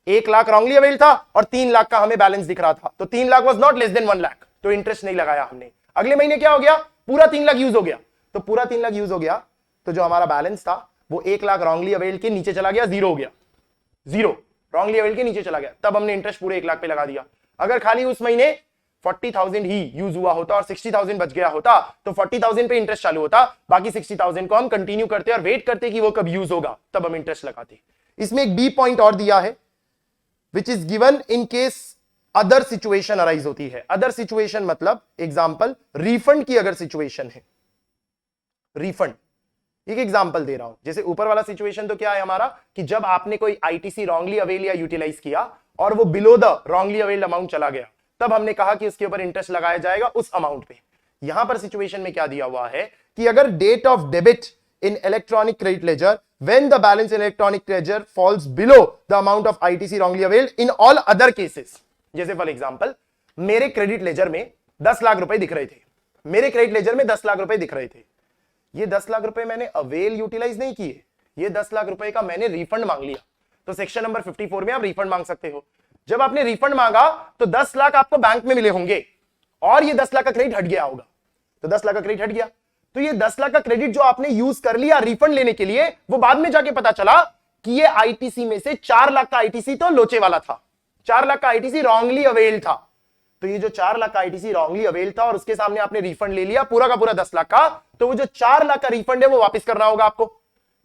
Speaker 1: 1 लाख रॉन्गली अवेल था और 3 लाख का हमें बैलेंस दिख रहा था, तो 3 lakh was not less than 1 lakh, तो इंटरेस्ट नहीं लगाया हमने। अगले महीने क्या हो गया, पूरा 3 लाख यूज हो गया, तो पूरा 3 लाख यूज हो गया तो जो हमारा बैलेंस था वो 1 लाख रॉन्गली अवेल्ड के नीचे चला गया, जीरो हो गया, जीरो रॉन्गली अवेल्ड के नीचे चला गया, तब हमने इंटरेस्ट पूरे 1 लाख पे लगा दिया। अगर खाली उस महीने 40,000 ही यूज हुआ होता और 60,000 बच गया होता तो 40,000 पे इंटरेस्ट चालू होता, बाकी 60,000 को हम कंटिन्यू करते और वेट करते कि वो कब यूज होगा, तब हम इंटरेस्ट लगाते। इसमें एक बी पॉइंट और दिया है, which is given in case other situation arise होती है। अदर सिचुएशन मतलब एग्जांपल रिफंड की अगर सिचुएशन है, रिफंड एक एग्जांपल दे रहा हूं। जैसे ऊपर वाला सिचुएशन तो क्या है हमारा कि जब आपने कोई आईटीसी रॉन्गली अवेल या यूटिलाइज किया और वो below the wrongly availed amount चला गया, तब हमने कहा कि उसके ऊपर इंटरेस्ट लगाया जाएगा उस अमाउंट पे। यहां पर सिचुएशन में क्या दिया हुआ है कि अगर date of debit in electronic credit ledger when the balance in electronic ledger falls below the amount of ITC wrongly availed in all other cases। जैसे फॉर एग्जांपल मेरे क्रेडिट लेजर में 10 लाख रुपए दिख रहे थे, मेरे क्रेडिट लेजर में 10 लाख रुपए दिख रहे थे, ये 10 लाख रुपए मैंने अवेल यूटिलाइज नहीं किए, ये 10 लाख रुपए का मैंने रिफंड मांग लिया। तो सेक्शन नंबर 54 में आप रिफंड मांग सकते हो। जब आपने रिफंड मांगा तो 10 लाख आपको बैंक में मिले होंगे और ये 10 लाख का क्रेडिट हट गया होगा, तो 10 लाख का क्रेडिट हट गया, तो ये 10 लाख का क्रेडिट जो आपने यूज कर लिया रिफंड लेने के लिए, वो बाद में जाके पता चला कि ये आईटीसी में से 4 लाख का आईटीसी तो लोचे वाला था, 4 लाख का आईटीसी रॉन्गली अवेल था। तो ये जो 4 लाख का आईटीसी रॉन्गली अवेल था और उसके सामने आपने रिफंड ले लिया पूरा का पूरा 10 लाख का, तो वो जो 4 लाख का रिफंड है वो वापस करना होगा आपको,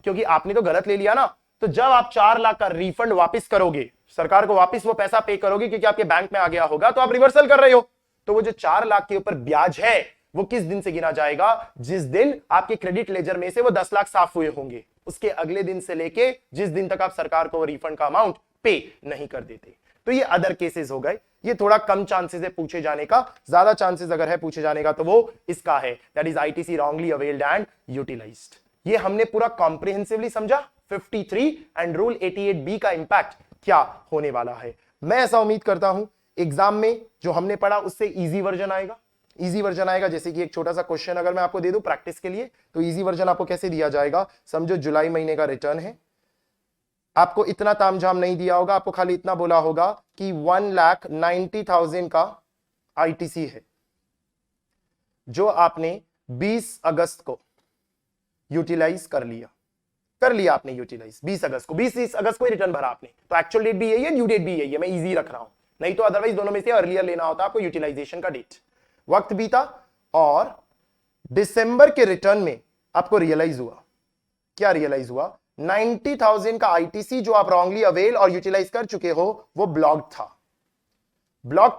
Speaker 1: क्योंकि आपने तो गलत ले लिया ना। तो जब आप 4 लाख का रिफंड वापस करोगे, सरकार को वापस वो पैसा पे करोगे क्योंकि आपके बैंक में आ गया होगा, तो आप रिवर्सल कर रहे हो। तो वो जो 4 लाख के ऊपर ब्याज है वो किस दिन से गिना जाएगा, जिस दिन आपके क्रेडिट लेजर में से वो 10 लाख साफ हुए होंगे, उसके अगले दिन से लेके जिस दिन तक आप सरकार को रिफंड का अमाउंट पे नहीं कर देते। तो ये अदर केसेस हो गए, ये थोड़ा कम चांसेस है पूछे जाने का, ज्यादा चांसेस अगर है पूछे जाने का तो वो इसका है, that is ITC wrongly availed and utilized. ये हमने पूरा कॉम्प्रिहेंसिवली समझा 53 एंड रूल 88B का इंपैक्ट क्या होने वाला है। मैं ऐसा उम्मीद करता हूं एग्जाम में जो हमने पढ़ा उससे इजी वर्जन आएगा, इजी वर्जन आएगा। जैसे कि एक छोटा सा क्वेश्चन अगर मैं आपको दे दूं प्रैक्टिस के लिए, तो इजी वर्जन आपको कैसे दिया जाएगा, समझो जुलाई महीने का रिटर्न है, आपको इतना तामझाम नहीं दिया होगा, आपको खाली इतना बोला होगा कि 1,90,000 का आईटीसी है जो आपने 20 अगस्त को यूटिलाइज कर लिया आपने यूटिलाइज 20 अगस्त को, 20 अगस्त को रिटर्न भरा आपने, तो एक्चुअल डेट भी यही है, ड्यू डेट भी यही है, मैं इजी रख रहा हूं, नहीं तो अदरवाइज दोनों में से अर्लियर लेना होता आपको यूटिलाइजेशन का डेट। वक्त बीता और दिसंबर के रिटर्न में आपको रियलाइज हुआ, क्या रियलाइज हुआ, 90,000 का आईटीसी जो आप रॉन्गली अवेल और यूटिलाइज कर चुके हो वो ब्लॉक्ड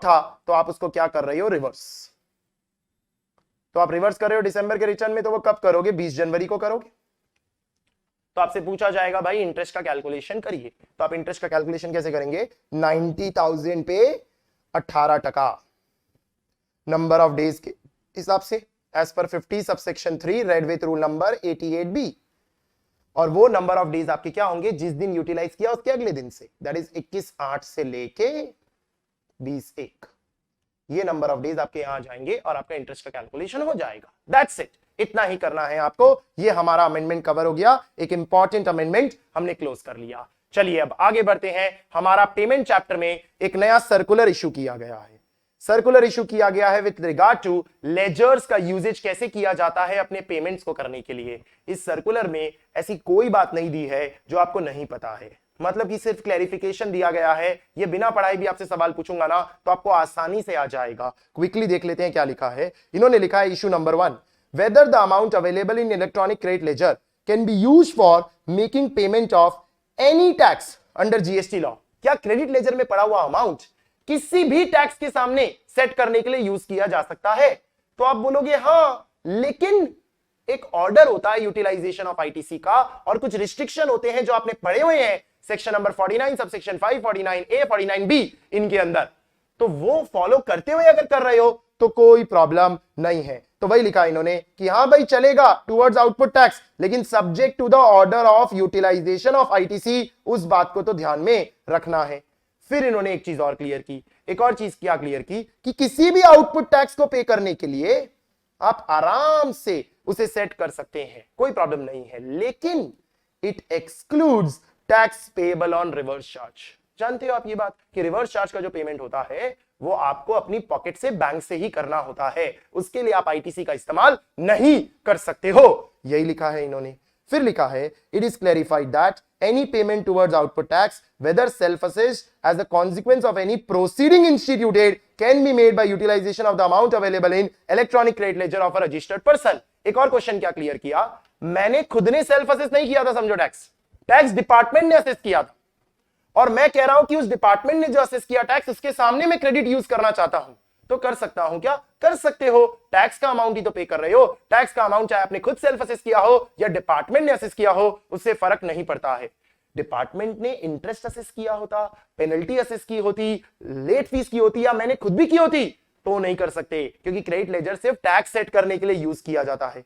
Speaker 1: था, तो आप उसको क्या कर रहे हो, रिवर्स। तो आप रिवर्स कर रहे हो दिसंबर के रिटर्न में, तो वो कब करोगे, 20 जनवरी को करोगे। तो आपसे पूछा जाएगा भाई इंटरेस्ट का कैलकुलेशन करिए, तो आप इंटरेस्ट का कैलकुलेशन कैसे करेंगे, 90,000 पे 18% नंबर ऑफ डेज के हिसाब से एज पर 50 subsection 3 read with rule number 88B, और वो नंबर ऑफ डेज आपके क्या होंगे, जिस दिन यूटिलाइज किया उसके अगले दिन से, दैट इज 21/8 से लेके 20/1, ये नंबर ऑफ डेज आपके यहां जाएंगे और आपका इंटरेस्ट का कैलकुलेशन हो जाएगा। दैट्स इट, इतना ही करना है आपको। ये हमारा अमेंडमेंट कवर हो गया, एक इंपॉर्टेंट अमेंडमेंट हमने क्लोज कर लिया। चलिए अब आगे बढ़ते हैं, हमारा पेमेंट चैप्टर में एक नया सर्कुलर इशू किया गया है, सर्कुलर इशू किया गया है विद रिगार्ड टू लेजर्स का यूजेज कैसे किया जाता है अपने पेमेंट्स को करने के लिए। इस सर्कुलर में ऐसी कोई बात नहीं दी है जो आपको नहीं पता है, मतलब कि सिर्फ क्लैरिफिकेशन दिया गया है। ये बिना पढ़ाई भी आपसे सवाल पूछूंगा ना तो आपको आसानी से आ जाएगा। क्विकली देख लेते हैं क्या लिखा है। इन्होंने लिखा है issue number 1, whether the amount available in electronic credit ledger can be used for making payment of any tax under GST law. क्या क्रेडिट लेजर में पड़ा हुआ अमाउंट किसी भी टैक्स के सामने सेट करने के लिए यूज किया जा सकता है? तो आप बोलोगे हां, लेकिन एक ऑर्डर होता है यूटिलाइजेशन ऑफ आईटीसी का और कुछ रिस्ट्रिक्शन होते हैं जो आपने पढ़े हुए हैं section number 49 subsection 5 49A 49B इनके अंदर, तो वो फॉलो करते हुए अगर कर रहे हो तो कोई प्रॉब्लम नहीं है। तो वही लिखा इन्होंने कि हां भाई चलेगा टुवर्ड्स आउटपुट टैक्स, लेकिन subject to the order of utilization of ITC, उस बात को तो ध्यान में रखना है। फिर इन्होंने एक चीज और क्लियर की, एक और चीज क्या क्लियर की कि किसी भी आउटपुट टैक्स को पे करने के लिए आप आराम से उसे सेट कर सकते हैं, कोई प्रॉब्लम नहीं है, लेकिन it excludes tax payable on reverse charge. जानते हो आप ये बात कि रिवर्स चार्ज का जो पेमेंट होता है वो आपको अपनी पॉकेट से बैंक से ही करना होता है, उसके लिए आप आईटीसी का इस्तेमाल नहीं कर सकते हो। यही लिखा है इन्होंने। फिर लिखा है it is clarified that any payment towards output tax whether self assessed as the consequence of any proceeding instituted can be made by utilization of the amount available in electronic credit ledger of a registered person. एक और question क्या clear किया, मैंने खुद ने self assess नहीं किया था, समझो टैक्स डिपार्टमेंट ने असेस किया था, और मैं कह रहा हूं कि उस डिपार्टमेंट ने जो असेस किया टैक्स उसके सामने मैं क्रेडिट यूज करना चाहता हूं, तो कर सकता हूं क्या? कर सकते हो। टैक्स का अमाउंट ही तो पे कर रहे हो, टैक्स का अमाउंट चाहे आपने खुद सेल्फ असेस किया हो या डिपार्टमेंट ने असेस किया हो, उससे फर्क नहीं पड़ता है। डिपार्टमेंट ने इंटरेस्ट असेस किया होता, पेनल्टी असेस की होती, लेट फीस की होती, या मैंने खुद भी की होती, तो नहीं कर सकते, क्योंकि क्रेडिट लेजर सिर्फ टैक्स सेट करने के लिए यूज किया जाता है।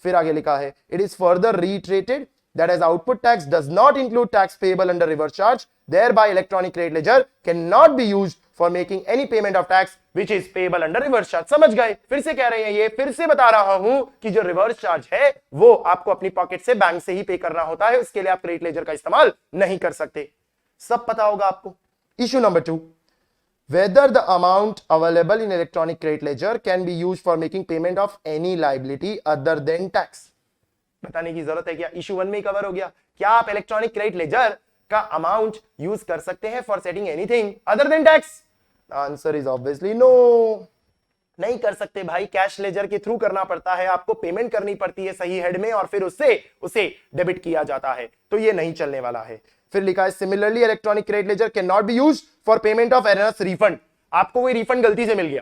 Speaker 1: फिर आगे लिखा है it is further reiterated that as output tax does not include tax payable under reverse charge, thereby electronic credit ledger cannot be used for making any payment of tax which is payable under reverse charge। समझ गए? फिर से कह रहे हैं, ये फिर से बता रहा हूं कि जो रिवर्स चार्ज है वो आपको अपनी पॉकेट से बैंक से ही पे करना होता है, उसके लिए आप क्रेडिट लेजर का इस्तेमाल नहीं कर सकते। सब पता होगा आपको। Issue number 2, whether the amount available in electronic credit ledger can be used for making payment of any liability other than tax। बताने की जरूरत है क्या? इशू 1 में ही कवर हो गया। क्या आप इलेक्ट्रॉनिक क्रेडिट लेजर का अमाउंट यूज कर सकते हैं for setting anything other than tax? Answer is obviously no, नहीं कर सकते भाई। कैश लेजर के थ्रू करना पड़ता है, आपको पेमेंट करनी पड़ती है सही हेड में, और फिर उससे उसे डेबिट किया जाता है, तो ये नहीं चलने वाला है। फिर लिखा है similarly electronic credit ledger can not be used for payment of erroneous refund. आपको कोई रिफंड गलती से मिल गया,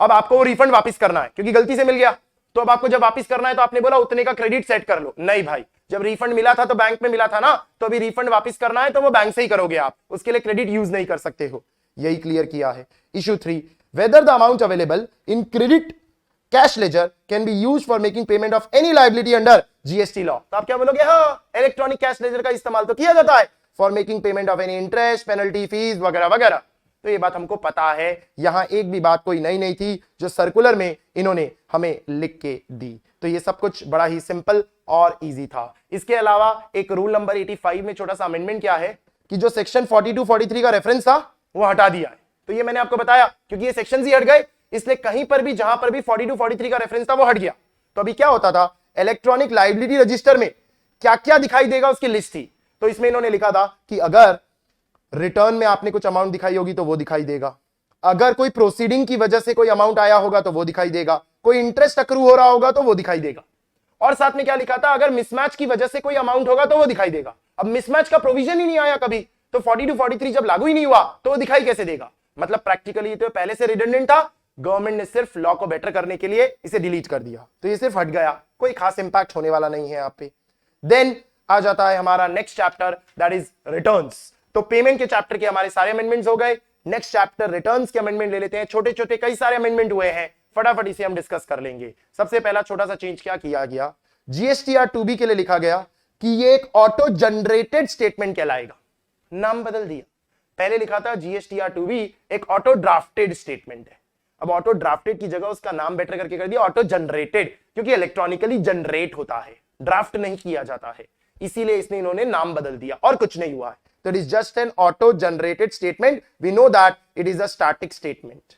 Speaker 1: अब आपको वो रिफंड वापस करना है, क्योंकि गलती से मिल गया, तो अब आपको जब वापस करना है तो आपने बोला उतने का क्रेडिट सेट कर लो। नहीं भाई, जब रिफंड मिला था तो बैंक में मिला था ना, तो अभी रिफंड वापस करना है तो वो बैंक से ही करोगे आप, उसके लिए क्रेडिट यूज नहीं कर सकते हो। यही क्लियर किया है। Issue 3, whether the amount available in credit cash ledger can be used for making payment of any liability under GST law. तो आप क्या बोलोगे? हाँ, इलेक्ट्रॉनिक कैश लेजर का इस्तेमाल तो किया जाता है for making payment of any interest, penalty, fees वगैरह वगैरह। तो ये बात हमको पता है। यहां एक भी बात कोई नई नहीं थी जो सर्कुलर में इन्होंने हमें लिख के दी। तो ये सब कुछ बड़ा ही सिंपल और इजी था। इसके अलावा एक रूल नंबर 85 में छोटा सा अमेंडमेंट क्या है कि जो सेक्शन 42, 43 का रेफरेंस था वो हटा दिया है। तो ये मैंने आपको बताया, क्योंकि ये सेक्शंस ही हट गए, इसलिए कहीं पर भी जहां पर भी 42, 43 का रेफरेंस था वो हट गया। तो अभी क्या होता था, इलेक्ट्रॉनिक लायबिलिटी रजिस्टर में क्या क्या दिखाई देगा उसकी लिस्ट थी। तो इसमें इन्होंने लिखा था कि अगर रिटर्न में आपने कुछ अमाउंट दिखाई होगी तो वो दिखाई देगा, अगर कोई प्रोसीडिंग की वजह से कोई अमाउंट आया होगा तो वो दिखाई देगा, कोई इंटरेस्ट अक्रू हो रहा होगा तो वो दिखाई देगा, और साथ में क्या लिखा था, अगर मिसमैच की वजह से कोई अमाउंट होगा तो वो दिखाई देगा। अब मिसमैच का प्रोविजन ही नहीं आया कभी, तो 42, 43 जब लागू ही नहीं हुआ तो वो दिखाई कैसे देगा? मतलब प्रैक्टिकली तो पहले से रिडंडेंट था, गवर्नमेंट ने सिर्फ लॉ को बेटर करने के लिए इसे डिलीट कर दिया, तो ये सिर्फ हट गया, कोई खास इंपैक्ट होने वाला नहीं है यहाँ पे। देन आ जाता है हमारा next chapter, that is returns. तो पेमेंट के चैप्टर के हमारे सारे अमेंडमेंट्स हो गए। नेक्स्ट चैप्टर रिटर्न्स के अमेंडमेंट ले लेते हैं। छोटे छोटे कई सारे अमेंडमेंट हुए हैं, फटाफट इसे हम डिस्कस कर लेंगे। सबसे पहला छोटा सा चेंज क्या किया गया, जीएसटीआर 2B के लिए लिखा गया कि ये एक ऑटो जनरेटेड स्टेटमेंट कहलाएगा, नाम बदल दिया। पहले लिखा था जीएसटीआर 2B एक ऑटो ड्राफ्टेड स्टेटमेंट है, अब ऑटो ड्राफ्टेड की जगह उसका नाम बेटर करके कर दिया ऑटो जनरेटेड, क्योंकि इलेक्ट्रॉनिकली जनरेट होता है, ड्राफ्ट नहीं किया जाता है, इसीलिए इसने इन्होंने नाम बदल दिया और कुछ नहीं हुआ है। तो it is just an auto generated statement. We know that it is a static statement.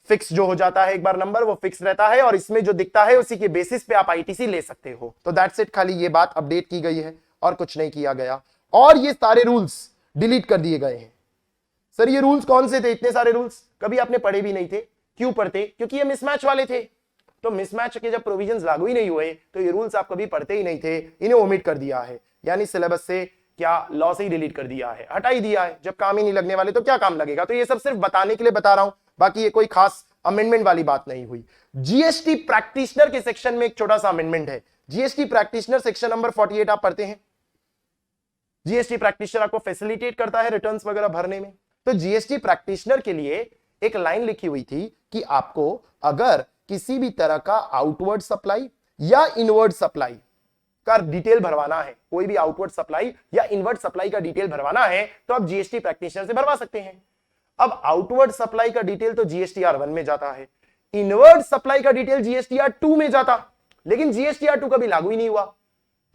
Speaker 1: Fix जो हो जाता है एक बार नंबर वो फिक्स रहता है, और इसमें जो दिखता है उसी के बेसिस पे आप आईटीसी ले सकते हो। तो दैट्स इट, खाली ये बात अपडेट की गई है और कुछ नहीं किया गया, और ये सारे रूल्स डिलीट कर दिए गए हैं। सर ये रूल्स कौन से थे? इतने सारे रूल्स कभी आपने पढ़े भी नहीं थे। क्यों पढ़ते? क्योंकि ये मिसमैच वाले थे। तो मिसमैच के जब प्रोविजंस लागू ही नहीं हुए तो ये रूल्स आप कभी पढ़ते ही नहीं थे, इन्हें ओमिट कर दिया है, यानी सिलेबस से क्या लॉ से ही डिलीट कर दिया है, हटा ही दिया है। जब काम ही नहीं लगने वाले तो क्या काम लगेगा? तो ये सब सिर्फ बताने के लिए बता रहा हूं, बाकी ये कोई खास अमेंडमेंट वाली बात नहीं हुई। जीएसटी प्रैक्टिशनर के सेक्शन में एक छोटा सा अमेंडमेंट है। जीएसटी प्रैक्टिशनर सेक्शन नंबर 48 आप पढ़ते हैं। जीएसटी प्रैक्टिशनर आपको फैसिलिटेट करता है रिटर्न्स वगैरह भरने में। तो जीएसटी प्रैक्टिशनर के लिए एक लाइन लिखी हुई थी कि आपको अगर किसी भी तरह का आउटवर्ड सप्लाई या इनवर्ड सप्लाई का डिटेल भरवाना है, कोई भी आउटवर्ड सप्लाई या इनवर्ड सप्लाई का डिटेल भरवाना है तो आप जीएसटी प्रैक्टिशनर से भरवा सकते हैं। अब आउटवर्ड सप्लाई का डिटेल तो जीएसटीआर 1 में जाता है, इनवर्ड सप्लाई का डिटेल जीएसटीआर 2 में जाता, लेकिन जीएसटीआर 2 कभी लागू ही नहीं हुआ।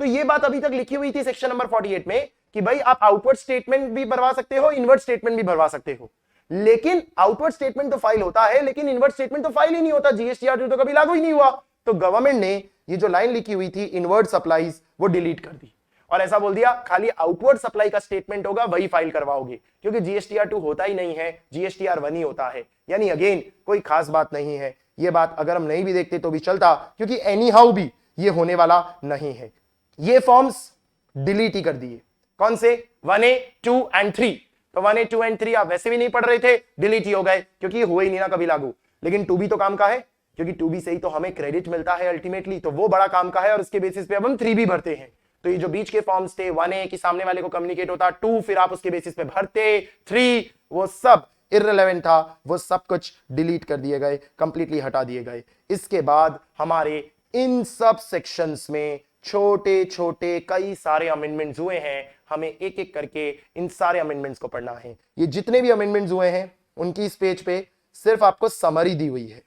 Speaker 1: तो ये बात अभी तक लिखी हुई थी सेक्शन नंबर 48 में कि भाई आप आउटवर्ड स्टेटमेंट भी भरवा सकते हो, इनवर्ड स्टेटमेंट भी भरवा सकते हो, लेकिन आउटवर्ड स्टेटमेंट तो फाइल होता है, लेकिन इनवर्ड स्टेटमेंट तो फाइल ही नहीं होता, जीएसटीआर तो कभी लागू ही नहीं हुआ। तो गवर्नमेंट ने ये जो लाइन लिखी हुई थी इनवर्ड सप्लाईज वो डिलीट कर दी और ऐसा बोल दिया खाली आउटवर्ड सप्लाई का स्टेटमेंट होगा वही फाइल करवाओगे, क्योंकि जीएसटीआर 2 होता ही नहीं है, जीएसटीआर 1 ही होता है। यानी अगेन कोई खास बात नहीं है, ये बात अगर हम नहीं भी देखते तो भी चलता, क्योंकि एनी हाउ भी ये होने वाला नहीं है। ये फॉर्म्स डिलीट ही कर दिए। कौन से? 1A, 2 and 3। तो 1A, 2 एंड 3 आप वैसे भी नहीं पढ़ रहे थे, डिलीट ही हो गए, क्योंकि हुए ही नहीं ना कभी लागू। लेकिन 2B तो काम का है, क्योंकि 2B से ही तो हमें क्रेडिट मिलता है अल्टीमेटली, तो वो बड़ा काम का है और उसके बेसिस पे अब हम 3B भरते हैं। तो ये जो बीच के फॉर्म्स थे 1A कि सामने वाले को कम्युनिकेट होता, 2 फिर आप उसके बेसिस पे भरते, 3 वो सब इररिलेवेंट था, वो सब कुछ डिलीट कर दिए गए, कंप्लीटली हटा दिए गए। इसके बाद हमारे इन सब सेक्शंस में छोटे छोटे कई सारे अमेंडमेंट्स हुए हैं, हमें एक एक करके इन सारे अमेंडमेंट्स को पढ़ना है। ये जितने भी अमेंडमेंट्स हुए हैं उनकी इस पेज पे सिर्फ आपको समरी दी हुई है,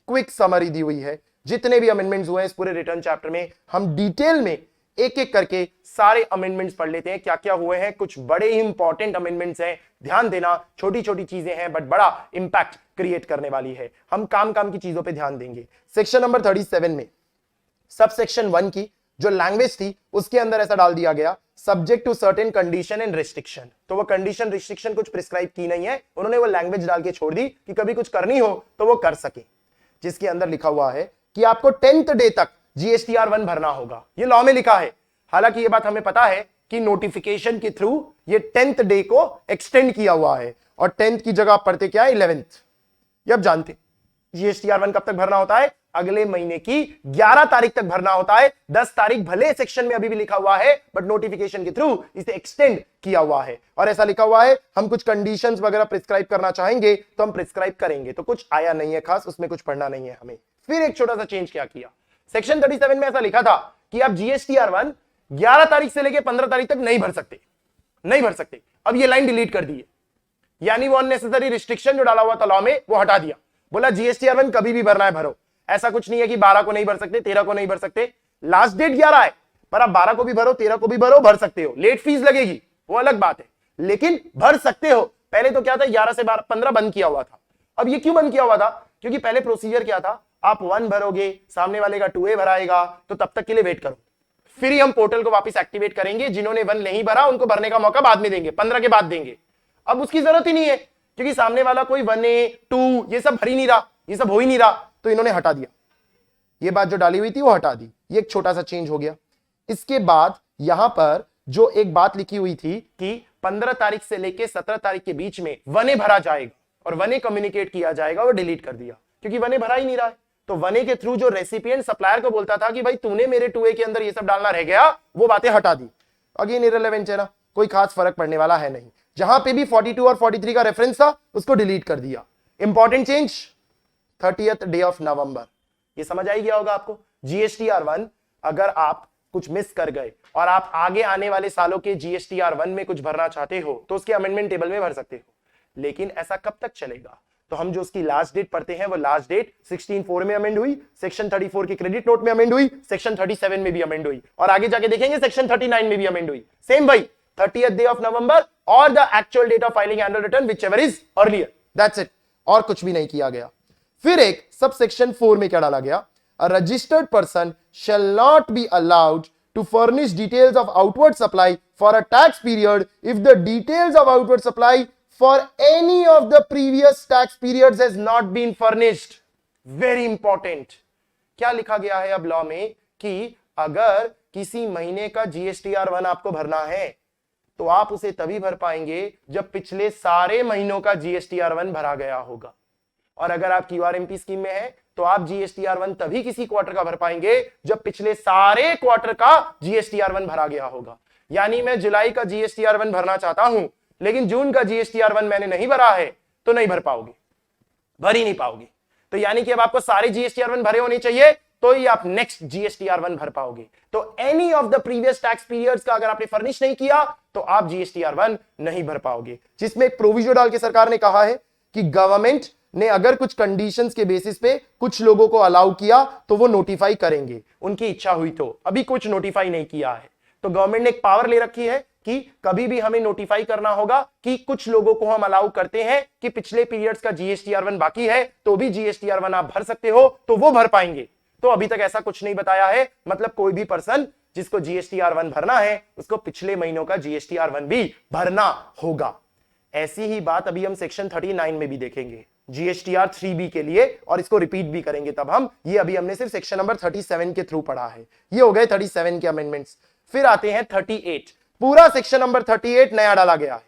Speaker 1: क्विक समरी दी हुई है। जितने भी अमेंडमेंट्स हुए हैं इस पूरे रिटर्न चैप्टर में हम डिटेल में एक एक करके सारे अमेंडमेंट्स पढ़ लेते हैं, क्या क्या हुए हैं। कुछ बड़े ही इंपॉर्टेंट अमेंडमेंट्स हैं, ध्यान देना, छोटी छोटी चीजें हैं बट बड़ा इंपैक्ट क्रिएट करने वाली है। हम काम काम की चीजों पे ध्यान देंगे। सेक्शन नंबर 37 में सब सेक्शन 1 की जो लैंग्वेज थी उसके अंदर ऐसा डाल दिया गया, subject to certain condition and restriction. तो वो कंडीशन रिस्ट्रिक्शन कुछ प्रिस्क्राइब की नहीं है, उन्होंने वो लैंग्वेज डाल के छोड़ दी कि कभी कुछ करनी हो तो वो कर सके। जिसके अंदर लिखा हुआ है कि आपको 10th डे तक जीएसटीआर 1 भरना होगा, ये लॉ में लिखा है। हालांकि ये बात हमें पता है कि नोटिफिकेशन के थ्रू ये 10th डे को एक्सटेंड किया हुआ है और 10th की जगह आप पढ़ते क्या है 11th। ये आप जानते जीएसटीआर 1 कब तक भरना होता है? अगले महीने की 11 तारीख तक भरना होता है। 10 तारीख भले सेक्शन में अभी भी लिखा हुआ है बट नोटिफिकेशन के थ्रू इसे एक्सटेंड किया हुआ है और ऐसा लिखा हुआ है हम कुछ कंडीशंस वगैरह प्रिस्क्राइब करना चाहेंगे तो हम प्रिस्क्राइब करेंगे। तो कुछ आया नहीं है खास, उसमें कुछ पढ़ना नहीं है हमें। फिर एक छोटा सा चेंज क्या किया, सेक्शन 37 में ऐसा लिखा था कि आप जीएसटीआर 1 11 तारीख से लेकर 15 तारीख तक नहीं भर सकते, नहीं भर सकते। अब ये लाइन डिलीट कर दी है, यानी वो अननेसेसरी रिस्ट्रिक्शन जो डाला हुआ था लॉ में वो हटा दिया। बोला जीएसटीआर 1 कभी भी भरना है भरो, ऐसा कुछ नहीं है कि 12 को नहीं भर सकते, 13 को नहीं भर सकते। लास्ट डेट 11 है पर आप 12 को भी भरो, 13 को भी भरो, भर सकते हो। लेट फीस लगेगी वो अलग बात है, लेकिन भर सकते हो। पहले तो क्या था 11 से 15 बंद किया हुआ था। अब ये क्यों बंद किया हुआ था? क्योंकि पहले प्रोसीजर क्या था, आप 1 भरोगे, सामने वाले का 2A भराएगा, तो तब तक के लिए वेट करो, फिर ही हम पोर्टल को वापस एक्टिवेट करेंगे। जिन्होंने 1 नहीं भरा उनको भरने का मौका बाद में देंगे, 15 के बाद देंगे। अब उसकी जरूरत ही नहीं है क्योंकि सामने वाला कोई 1A 2 ये सब भर ही नहीं रहा, ये सब हो ही नहीं रहा, तो इन्होंने हटा दिया। ये बात जो डाली हुई थी वो हटा दी, ये एक छोटा सा चेंज हो गया। इसके बाद यहां पर जो एक बात लिखी हुई थी कि 15 तारीख से लेके 17 तारीख के बीच में 1A भरा जाएगा और 1A कम्युनिकेट किया जाएगा, वो डिलीट कर दिया क्योंकि 1A भरा ही नहीं रहा है। तो 1A के थ्रू जो रेसिपिएंट सप्लायर को बोलता था कि भाई तूने मेरे 2A के अंदर ये सब डालना रह गया, वो बातें हटा दी। अगेन इररिलेवेंट है ना, कोई खास फर्क पड़ने वाला है नहीं। जहां पे भी 42 और 43 का रेफरेंस था उसको डिलीट कर दिया। Important change 30th day of नवंबर, ये समझ आई गया होगा आपको। जीएसटीआर 1 अगर आप कुछ मिस कर गए और आप आगे आने वाले सालों के जीएसटीआर 1 में कुछ भरना चाहते हो तो उसके अमेंडमेंट टेबल में भर सकते हो, लेकिन ऐसा कब तक चलेगा? तो हम जो उसकी लास्ट डेट पढ़ते हैं वो लास्ट डेट 16(4) में अमेंड हुई, सेक्शन 34 के क्रेडिट नोट में अमेंड हुई, सेक्शन 37 में भी अमेंड हुई और आगे जाके देखेंगे सेक्शन 39 में भी अमेंड हुई। सेम भाई 30th डे ऑफ नवंबर और the actual date of filing annual return whichever is earlier, that's it, और कुछ भी नहीं किया गया। फिर एक सब सेक्शन 4 में क्या डाला गया, a registered person shall not be allowed to furnish details of outward supply for a tax period if the details of outward supply for any of the previous tax periods has not been furnished. Very important. क्या लिखा गया है अब law में कि अगर किसी महीने का जीएसटीआर 1 आपको भरना है तो आप उसे तभी भर पाएंगे जब पिछले सारे महीनों का जीएसटीआर 1 भरा गया होगा। और अगर आप क्यूआरएमपी स्कीम में है तो आप जीएसटीआर 1 तभी किसी क्वार्टर का भर पाएंगे जब पिछले सारे क्वार्टर का जीएसटीआर 1 भरा गया होगा। यानी मैं जुलाई का जीएसटीआर 1 भरना चाहता हूं लेकिन जून का जीएसटीआर 1 मैंने नहीं भरा है तो नहीं भर पाओगे, भर ही नहीं पाओगे। तो यानी कि अब आपको सारे जीएसटीआर 1 भरे होने चाहिए तो ही आप नेक्स्ट जीएसटीआर 1 भर पाओगे। तो any of the previous tax periods का अगर आपने फर्निश नहीं किया तो आप जीएसटीआर 1 नहीं भर पाओगे। जिसमें एक प्रोविजन डाल के सरकार ने कहा है कि गवर्नमेंट ने अगर कुछ कंडीशंस के बेसिस पे कुछ लोगों को अलाउ किया तो वो नोटिफाई करेंगे, उनकी इच्छा हुई तो। अभी कुछ नोटिफाई नहीं किया है तो गवर्नमेंट ने एक पावर ले रखी है कि कभी भी हमें नोटिफाई करना होगा कि कुछ लोगों को हम अलाउ करते हैं कि पिछले पीरियड्स का जीएसटीआर1 बाकी है तो भी जीएसटीआर1 आप भर सकते हो, तो वो भर पाएंगे। तो अभी तक ऐसा कुछ नहीं बताया है, मतलब कोई भी पर्सन जिसको जीएसटीआर1 भरना है उसको पिछले महीनों का जीएसटीआर1 भी भरना होगा। ऐसी ही बात अभी हम सेक्शन 39 में भी देखेंगे जीएसटीआर 3B के लिए, और इसको रिपीट भी करेंगे तब हम। ये अभी हमने सिर्फ सेक्शन नंबर 37 के थ्रू पढ़ा है। ये हो गए 37 के अमेंडमेंट्स। फिर आते हैं 38। पूरा सेक्शन नंबर 38 नया डाला गया है,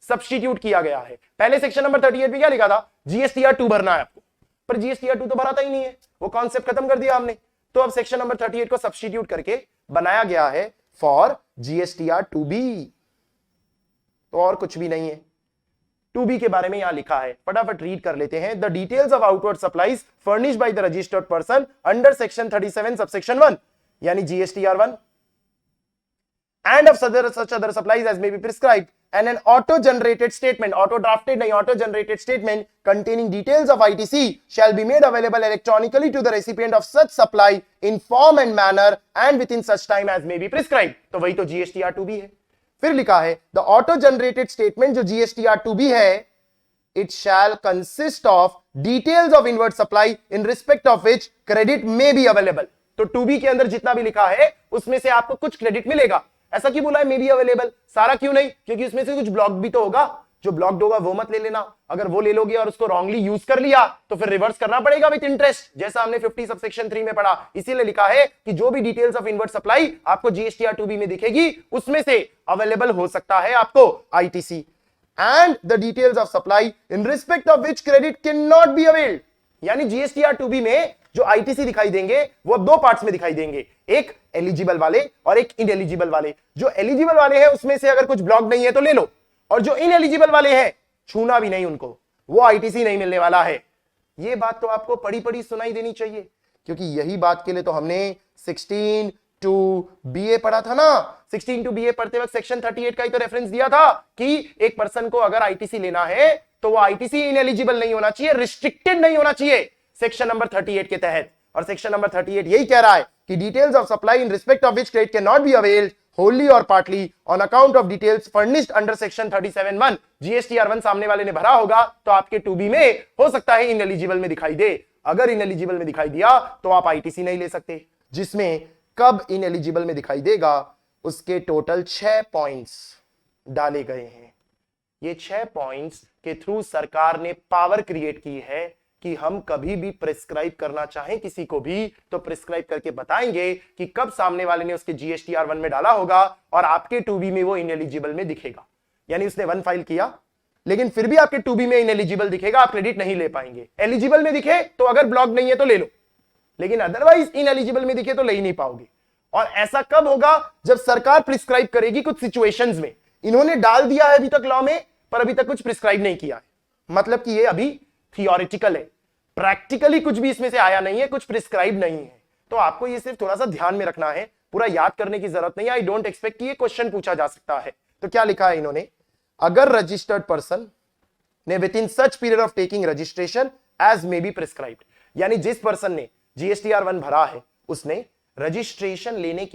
Speaker 1: सब्स्टिट्यूट किया गया है। पहले सेक्शन नंबर 38 में क्या लिखा था, जीएसटीआर2 भरना है आपको, पर जीएसटीआर2 तो भराता ही नहीं है, वो कॉन्सेप्ट खत्म कर दिया हमने। तो अब सेक्शन नंबर 38 को सब्स्टिट्यूट करके बनाया गया है फॉर जीएसटीआर2B, तो और कुछ भी नहीं है। 2B के बारे में यहां लिखा है, फटाफट रीड कर लेते हैं। The details of outward supplies furnished by the registered person under section 37 subsection 1 यानी जीएसटीआर1 and of such other supplies as may be prescribed, and an auto-generated statement, auto-drafted nahi, auto-generated statement containing details of ITC shall be made available electronically to the recipient of such supply in form and manner and within such time as may be prescribed. तो वही तो GSTR2B है। फिर लिखा है the auto-generated statement जो GSTR2B है, it shall consist of details of inward supply in respect of which credit may be available. तो 2B के अंदर जितना भी लिखा है उसमें से आपको कुछ क्रेडिट मिलेगा। ऐसा क्यों बोला है मे बी अवेलेबल, सारा क्यों नहीं, क्योंकि उसमें से कुछ ब्लॉक भी तो होगा। जो ब्लॉक्ड होगा वो मत ले लेना, अगर वो ले लोगे और उसको रॉन्गली यूज कर लिया तो फिर रिवर्स करना पड़ेगा विद इंटरेस्ट, जैसा हमने 50 सबसेक्शन 3 में पढ़ा। इसीलिए लिखा है कि जो भी डिटेल्स ऑफ इनवर्ड सप्लाई आपको जीएसटीआर2B में दिखेगी उसमें से अवेलेबल हो सकता है आपको ITC, and the details of supply in respect of which credit can not be availed. यानी जीएसटीआर2B में जो आईटीसी दिखाई देंगे वो दो पार्ट्स में दिखाई देंगे, एक एलिजिबल वाले और एक इनएलिजिबल वाले। जो एलिजिबल वाले हैं उसमें से अगर कुछ ब्लॉक नहीं है तो ले लो, और जो इनएलिजिबल वाले हैं छूना भी नहीं उनको, वो आईटीसी नहीं मिलने वाला है। ये बात तो आपको पढ़ी पढ़ी सुनाई देनी चाहिए, क्योंकि यही बात के लिए तो हमने 16 टू बीए पढ़ा था ना। 16 टू बीए पढ़ते वक्त सेक्शन 38 का ही तो रेफरेंस दिया था कि एक पर्सन को अगर आईटीसी लेना है तो वो आईटीसी इनएलिजिबल नहीं होना चाहिए, रिस्ट्रिक्टेड नहीं होना चाहिए सेक्शन नंबर 38 के तहत। और सेक्शन नंबर 38 यही कह रहा है कि details of supply in respect of which credit can not be availed wholly or partly on account of details furnished under section 37(1). GSTR1 सामने वाले ने भरा होगा तो आपके 2B में हो सकता है इनएलिजिबल में दिखाई दे। अगर इनएलिजिबल में दिखाई दिया तो आप आईटीसी नहीं ले सकते, जिसमें कब इनएलिजिबल में दिखाई देगा उसके टोटल 6 पॉइंट्स डाले गए हैं। ये 6 पॉइंट्स के थ्रू सरकार ने पावर क्रिएट की है कि हम कभी भी प्रिस्क्राइब करना चाहें किसी को भी तो प्रिस्क्राइब करके बताएंगे कि कब सामने वाले ने उसके जीएसटीआर1 में डाला होगा और आपके 2B में वो इनएलिजिबल में दिखेगा। यानी उसने 1 फाइल किया लेकिन फिर भी आपके 2B में इनएलिजिबल दिखेगा, आप क्रेडिट नहीं ले पाएंगे। एलिजिबल में दिखे तो अगर ब्लॉक नहीं है तो ले लो, लेकिन अदरवाइज इनएलिजिबल में दिखे तो ले ही नहीं पाओगे। और ऐसा कब होगा, जब सरकार प्रिस्क्राइब करेगी कुछ सिचुएशंस में। इन्होंने डाल दिया है अभी तक लॉ में, पर अभी तक कुछ प्रिस्क्राइब नहीं किया है, मतलब कि ये अभी थियोरिटिकल है, प्रैक्टिकली कुछ भी इसमें से आया नहीं है, कुछ प्रिस्क्राइब नहीं है। तो आपको ये सिर्फ थोड़ा सा ध्यान में रखना है, पूरा याद करने की जरूरत नहीं है। आई डोंट एक्सपेक्ट कि ये क्वेश्चन पूछा जा सकता है। तो क्या लिखा है इन्होंने, अगर रजिस्टर्ड पर्सन ने within such period of taking registration as may be prescribed, यानी जिस पर्सन ने जीएसटीआर1 भरा है उसने रजिस्ट्रेशन लेने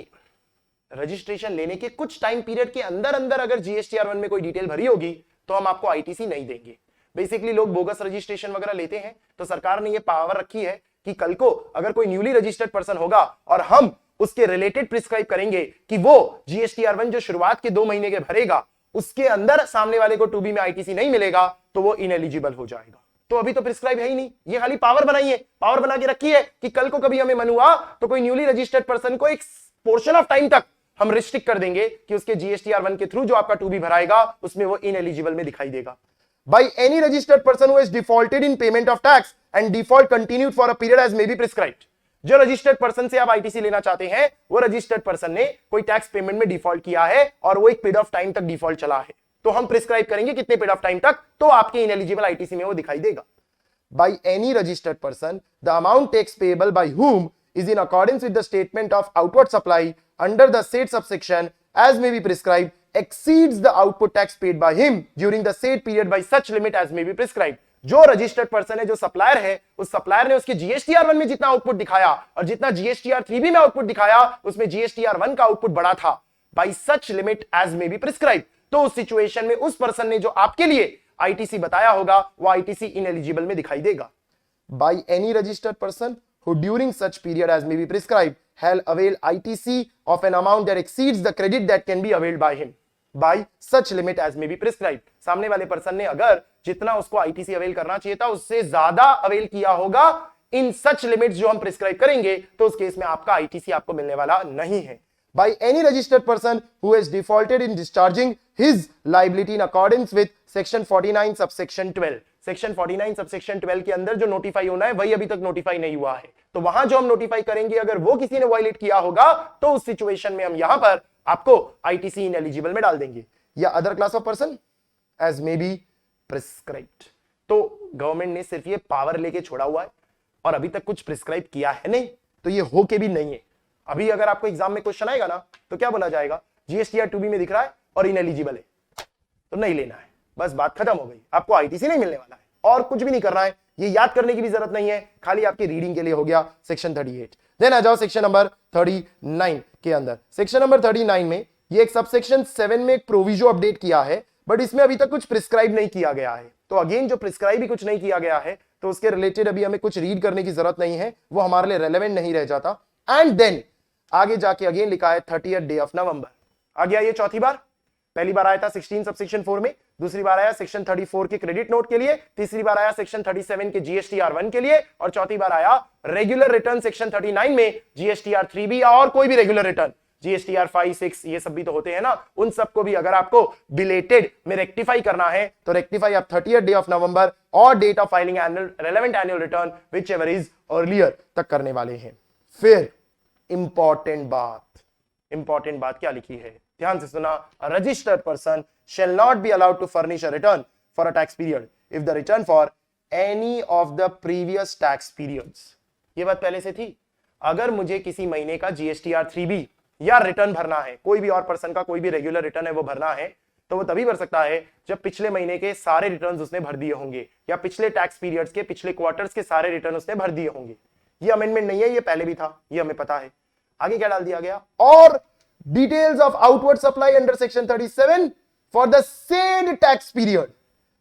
Speaker 1: के कुछ टाइम पीरियड के अंदर अंदर अगर जीएसटीआर1 में कोई डिटेल भरी होगी तो हम आपको आईटीसी नहीं देंगे। बेसिकली लोग बोगस रजिस्ट्रेशन वगैरह लेते हैं, तो सरकार ने ये पावर रखी है कि कल को अगर कोई न्यूली रजिस्टर्ड पर्सन होगा और हम उसके रिलेटेड प्रिस्क्राइब करेंगे कि वो जीएसटीआर1 जो शुरुआत के 2 महीने के भरेगा उसके अंदर सामने वाले को 2B में आईटीसी नहीं मिलेगा तो वो इनएलिजिबल हो जाएगा। तो अभी तो प्रिस्क्राइब है ही नहीं, ये खाली पावर बनाई है, पावर बना के रखी है कि कल को कभी हमें मन हुआ तो कोई न्यूली रजिस्टर्ड पर्सन को एक पोर्शन ऑफ टाइम तक हम रिस्ट्रिक्ट कर देंगे कि उसके जीएसटीआर1 के थ्रू जो आपका 2B भराएगा उसमें वो इनएलिजिबल में दिखाई देगा। By any registered person who has defaulted in payment of tax and default continued for a period as may be prescribed। जो रजिस्टर्ड पर्सन से आप आईटीसी लेना चाहते हैं वो रजिस्टर्ड पर्सन ने कोई टैक्स पेमेंट में डिफॉल्ट किया है और वो एक पीरियड ऑफ टाइम तक डिफॉल्ट चला है, तो हम प्रिस्क्राइब करेंगे कितने पीरियड ऑफ टाइम तक, तो आपके इनएलिजिबल आईटीसी में वो दिखाई देगा। By any registered person, the amount tax payable by whom is in accordance with the statement of outward supply under the said subsection as may be prescribed exceeds the output tax paid by him during the said period by such limit as may be prescribed। जो registered person है, जो supplier है, उस supplier ने उसके जीएसटीआर1 में जितना output दिखाया और जितना जीएसटीआर3B में आउटपुट दिखाया उसमें जीएसटीआर1 का आउटपुट बड़ा था, by such limit as may be prescribe. तो उस सिचुएशन में उस पर्सन ने जो आपके लिए आईटीसी बताया होगा वो आईटीसी इनएलिजिबल में दिखाई देगा। By any registered person who during such period as may be prescribed shall avail ITC of an amount that exceeds the credit that can be availed by him by such limit as may be prescribed। सामने वाले person ने अगर जितना उसको ITC avail करना चाहिए था उससे ज्यादा अवेल किया होगा इन सच लिमिट्स जो हम प्रिस्क्राइब करेंगे, तो उस केस में आपका आईटीसी आपको मिलने वाला नहीं है। By any registered person who has defaulted in discharging his liability in accordance with section 49 subsection 12। Section 49 subsection 12 के अंदर जो नोटिफाई होना है वही अभी तक नोटिफाई नहीं हुआ है, तो वहां जो हम नोटिफाई करेंगे अगर वो किसी ने वायलेट किया होगा तो उस सिचुएशन में हम यहां पर आपको आईटीसी इनएलिजिबल में डाल देंगे, या other class of person as may be prescribed. तो गवर्नमेंट ने सिर्फ ये पावर लेके छोड़ा हुआ है और अभी तक कुछ प्रिस्क्राइब किया है नहीं, तो ये हो के भी नहीं है। अभी अगर आपको एग्जाम में क्वेश्चन आएगा ना तो क्या बोला जाएगा, जीएसटीआर 2B में दिख रहा है और इनएलिजिबल है, तो नहीं लेना है, बस बात खत्म हो गई, आपको आईटीसी नहीं मिलने वाला है और कुछ भी नहीं करना है, ये याद करने की भी जरूरत नहीं है, खाली आपकी रीडिंग के लिए हो गया सेक्शन 38। देन आ जाओ सेक्शन नंबर 39 के अंदर। सेक्शन नंबर 39 में ये एक सबसेक्शन 7 में एक प्रोविजो अपडेट किया है, बट इसमें अभी तक कुछ प्रिस्क्राइब नहीं किया गया है। तो अगेन जो प्रिस्क्राइब ही कुछ नहीं किया गया है तो उसके रिलेटेड अभी हमें कुछ रीड करने की जरूरत नहीं है, वो हमारे लिए रेलेवेंट नहीं रह जाता। एंड देन आगे जाके अगेन लिखा है 30th डे ऑफ नवंबर। आ गया ये चौथी बार, पहली बार आया था 16 सबसेक्शन 4 में, दूसरी बार आया सेक्शन 34 के क्रेडिट नोट के लिए, तीसरी बार आया सेक्शन 37 के जीएसटीआर 1 के लिए, और चौथी बार आया रेगुलर रिटर्न सेक्शन 39 में जीएसटीआर 3B या और कोई भी रेगुलर रिटर्न, जीएसटीआर 5, 6 ये सब भी तो होते हैं ना, उन सबको भी अगर आपको बिलेटेड में रेक्टिफाई करना है तो रेक्टिफाई आप 30th डे ऑफ नवंबर और date of filing annual relevant annual return whichever is earlier तक करने वाले हैं। फिर इंपॉर्टेंट बात क्या लिखी है, ध्यान से सुना, registered person shall not be allowed to furnish a return for a tax period if the return for any of the previous tax periods। ये बात पहले से थी, अगर मुझे किसी महीने का जीएसटीआर 3B या रिटर्न भरना है, कोई भी और पर्सन का कोई भी रेगुलर रिटर्न है वो भरना है, तो वो तभी भर सकता है जब पिछले महीने के सारे रिटर्न्स उसने भर दिए होंगे या पिछले टैक्स पीरियड्स के पिछले क्वार्टर्स के सारे रिटर्न उसने भर दिए होंगे। ये अमेंडमेंट नहीं है, ये पहले भी था, ये हमें पता है। आगे क्या डाल दिया गया, और details of outward supply under section 37 for the said tax period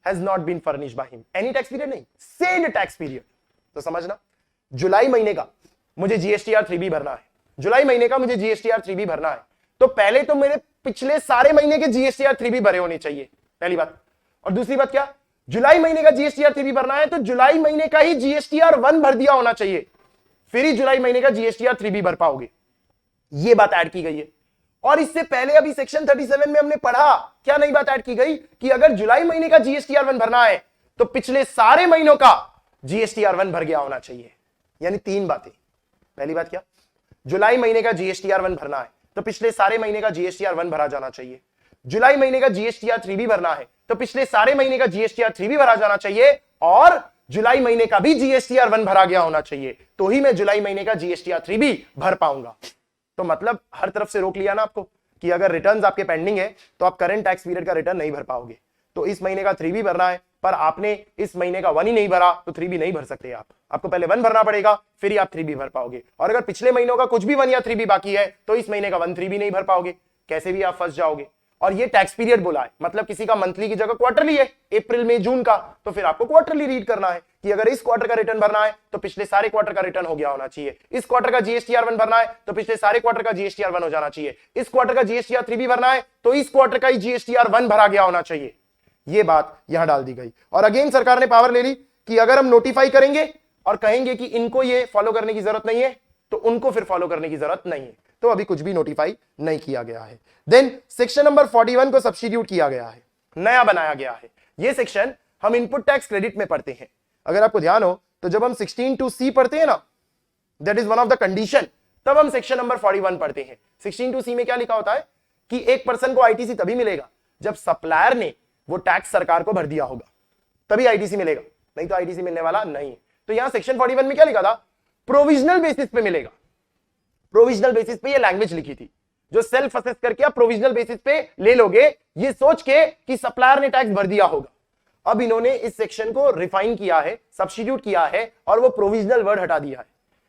Speaker 1: has not been furnished by him। any tax period नहीं, said tax period। तो समझना, जुलाई महीने का मुझे जीएसटीआर 3B भरना है, जुलाई महीने का मुझे जीएसटीआर 3B भरना है, तो पहले तो मेरे पिछले सारे महीने के जीएसटीआर 3B भरे होने चाहिए, पहली बात। और दूसरी बात क्या, जुलाई महीने का जीएसटीआर 3B भरना है तो जुलाई महीने का ही जीएसटीआर 1 भर दिया होना चाहिए, फिर ही जुलाई महीने का जीएसटीआर 3B भर पाओगे। ये बात ऐड की गई है। और इससे पहले अभी सेक्शन 37 में हमने पढ़ा, क्या नई बात ऐड की गई कि अगर जुलाई महीने का जीएसटीआर 1 भरना है तो पिछले सारे महीनों का जीएसटीआर 1 भर गया होना चाहिए। यानी 3 बातें, पहली बात क्या, जुलाई महीने का जीएसटीआर 1 भरना है तो पिछले सारे महीने का जीएसटीआर 1 भरा जाना चाहिए, जुलाई महीने का जीएसटीआर 3B भरना है तो पिछले सारे महीने का जीएसटीआर 3B भरा जाना चाहिए, और जुलाई महीने का भी जीएसटीआर 1 भरा गया होना चाहिए, तो ही मैं जुलाई महीने का जीएसटीआर 3B भर पाऊंगा। तो मतलब हर तरफ से रोक लिया ना आपको कि अगर रिटर्न्स आपके पेंडिंग है तो आप करंट टैक्स पीरियड का रिटर्न नहीं भर पाओगे। तो इस महीने का 3B भरना है पर आपने इस महीने का 1 ही नहीं भरा तो 3B नहीं भर सकते आपको पहले 1 भरना पड़ेगा, फिर ही आप 3B भर पाओगे। और अगर पिछले महीनों का कुछ भी 1 या 3B बाकी है तो इस महीने का 1 3B नहीं भर पाओगे, कैसे भी आप फंस जाओगे। और ये टैक्स पीरियड बोला है, मतलब किसी का मंथली की जगह क्वार्टरली है, अप्रैल मई जून का, तो फिर आपको क्वार्टरली रीड करना है कि अगर इस क्वार्टर का रिटर्न भरना है तो पिछले सारे क्वार्टर का रिटर्न हो गया होना चाहिए, इस क्वार्टर का जीएसटीआर 1 भरना है तो पिछले सारे क्वार्टर का जीएसटीआर 1 हो जाना चाहिए, इस क्वार्टर का जीएसटीआर 3B भरना है तो इस क्वार्टर का ही जीएसटीआर 1 भरा गया होना चाहिए। ये बात यहां डाल दी गई। और अगेन सरकार ने पावर ले ली कि अगर हम नोटिफाई करेंगे और कहेंगे कि इनको ये फॉलो करने की जरूरत नहीं है तो उनको फिर फॉलो करने की जरूरत नहीं है, तो अभी कुछ भी नोटिफाई नहीं किया गया है। देन सेक्शन नंबर 41 को सब्स्टिट्यूट किया गया है, नया बनाया गया है। ये सेक्शन हम इनपुट टैक्स क्रेडिट में पढ़ते हैं। अगर आपको ध्यान हो तो जब हम 16(2)(c) पढ़ते हैं ना, that is one of the condition, तब हम सेक्शन नंबर 41 पढ़ते हैं। 16(2)(c) में क्या लिखा होता है कि एक पर्सन को आईटीसी तभी मिलेगा जब सप्लायर ने वो टैक्स सरकार को भर दिया होगा, तभी आईटीसी मिलेगा, नहीं तो आईटीसी मिलने वाला नहीं। तो यहां सेक्शन 41 में क्या लिखा था, प्रोविजनल बेसिस पे मिलेगा। प्रोविजनल बेसिस पे ये लैंग्वेज लिखी थी, जो सेल्फ असेस करके आप प्रोविजनल बेसिस पे ले लोगे ये सोच के कि सप्लायर ने टैक्स भर दिया होगा। अब इन्होंने इस सेक्शन को रिफाइन किया है, सब्स्टिट्यूट किया है और वो प्रोविजनल वर्ड हटा दिया है।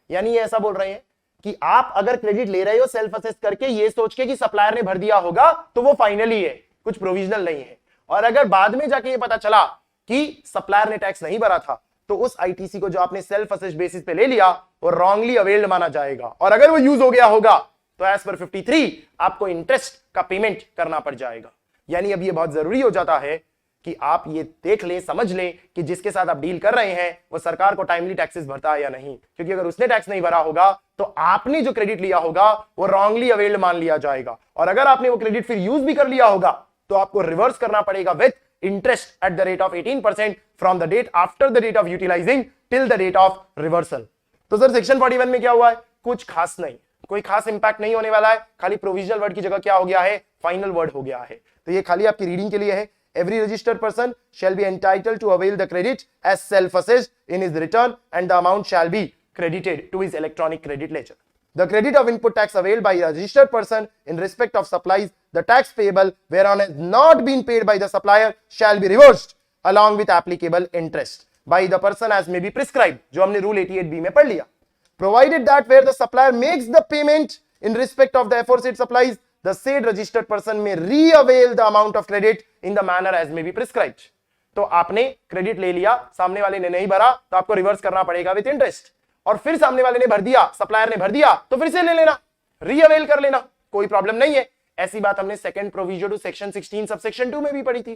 Speaker 1: यानी ये ऐसा बोल रहे हैं कि आप अगर क्रेडिट ले रहे हो सेल्फ असेस करके ये सोच के कि सप्लायर ने भर दिया होगा तो वो फाइनली है, कुछ प्रोविजनल नहीं है। और अगर बाद में जाके ये पता चला कि सप्लायर ने टैक्स नहीं भरा था तो उस आईटीसी को जो आपने सेल्फ असेस बेसिस पे ले लिया वो रॉन्गली अवेल्ड माना जाएगा, और अगर वो यूज हो गया होगा तो एज पर 53 आपको इंटरेस्ट का पेमेंट करना पड़ जाएगा। यानी अब ये बहुत जरूरी हो जाता है कि आप ये देख लें, समझ लें कि जिसके साथ आप डील कर रहे हैं वो सरकार को टाइमली टैक्सेस भरता है या नहीं, क्योंकि अगर उसने टैक्स नहीं भरा होगा तो आपने जो क्रेडिट लिया होगा वो रॉन्गली अवेल्ड मान लिया जाएगा, और अगर आपने वो क्रेडिट फिर यूज भी कर लिया होगा तो आपको रिवर्स करना पड़ेगा with interest at the rate of 18% from the date after the date of utilizing till the date of reversal. तो सर सेक्शन 41 में क्या हुआ है? कुछ खास नहीं, कोई खास इंपैक्ट नहीं होने वाला है, खाली प्रोविजनल वर्ड की जगह क्या हो गया है? फाइनल वर्ड हो गया है। तो ये खाली आपकी रीडिंग के लिए है। Every registered person shall be entitled to avail the credit as self-assessed in his return, and the amount shall be credited to his electronic credit ledger. The credit of input tax availed by a registered person in respect of supplies, the tax payable whereon has not been paid by the supplier shall be reversed along with applicable interest by the person as may be prescribed, जो हमने rule 88B में पढ़ लिया। Provided that where the supplier makes the payment in respect of the aforesaid supplies, the said registered person may re-avail the amount of credit in the manner as may be prescribed. तो आपने credit ले लिया, सामने वाले ने नहीं भरा तो आपको रिवर्स करना पड़ेगा विद इंटरेस्ट, और फिर सामने वाले ने भर दिया, सप्लायर ने भर दिया तो फिर से ले लेना, रीअवेल कर लेना, कोई प्रॉब्लम नहीं है। ऐसी बात हमने second provision to section 16 subsection 2 में भी पढ़ी थी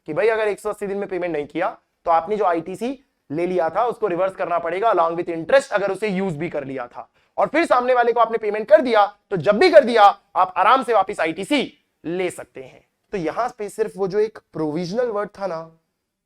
Speaker 1: कि भाई अगर 180 दिन में पेमेंट नहीं किया तो आपने जो आईटीसी ले लिया था उसको रिवर्स करना पड़ेगा अलॉन्ग विद इंटरेस्ट, अगर उसे यूज भी कर लिया था, और फिर सामने वाले को आपने पेमेंट कर दिया तो जब भी कर दिया आप आराम से वापस आईटीसी ले सकते हैं। तो यहां पे सिर्फ वो जो एक प्रोविजनल वर्ड था ना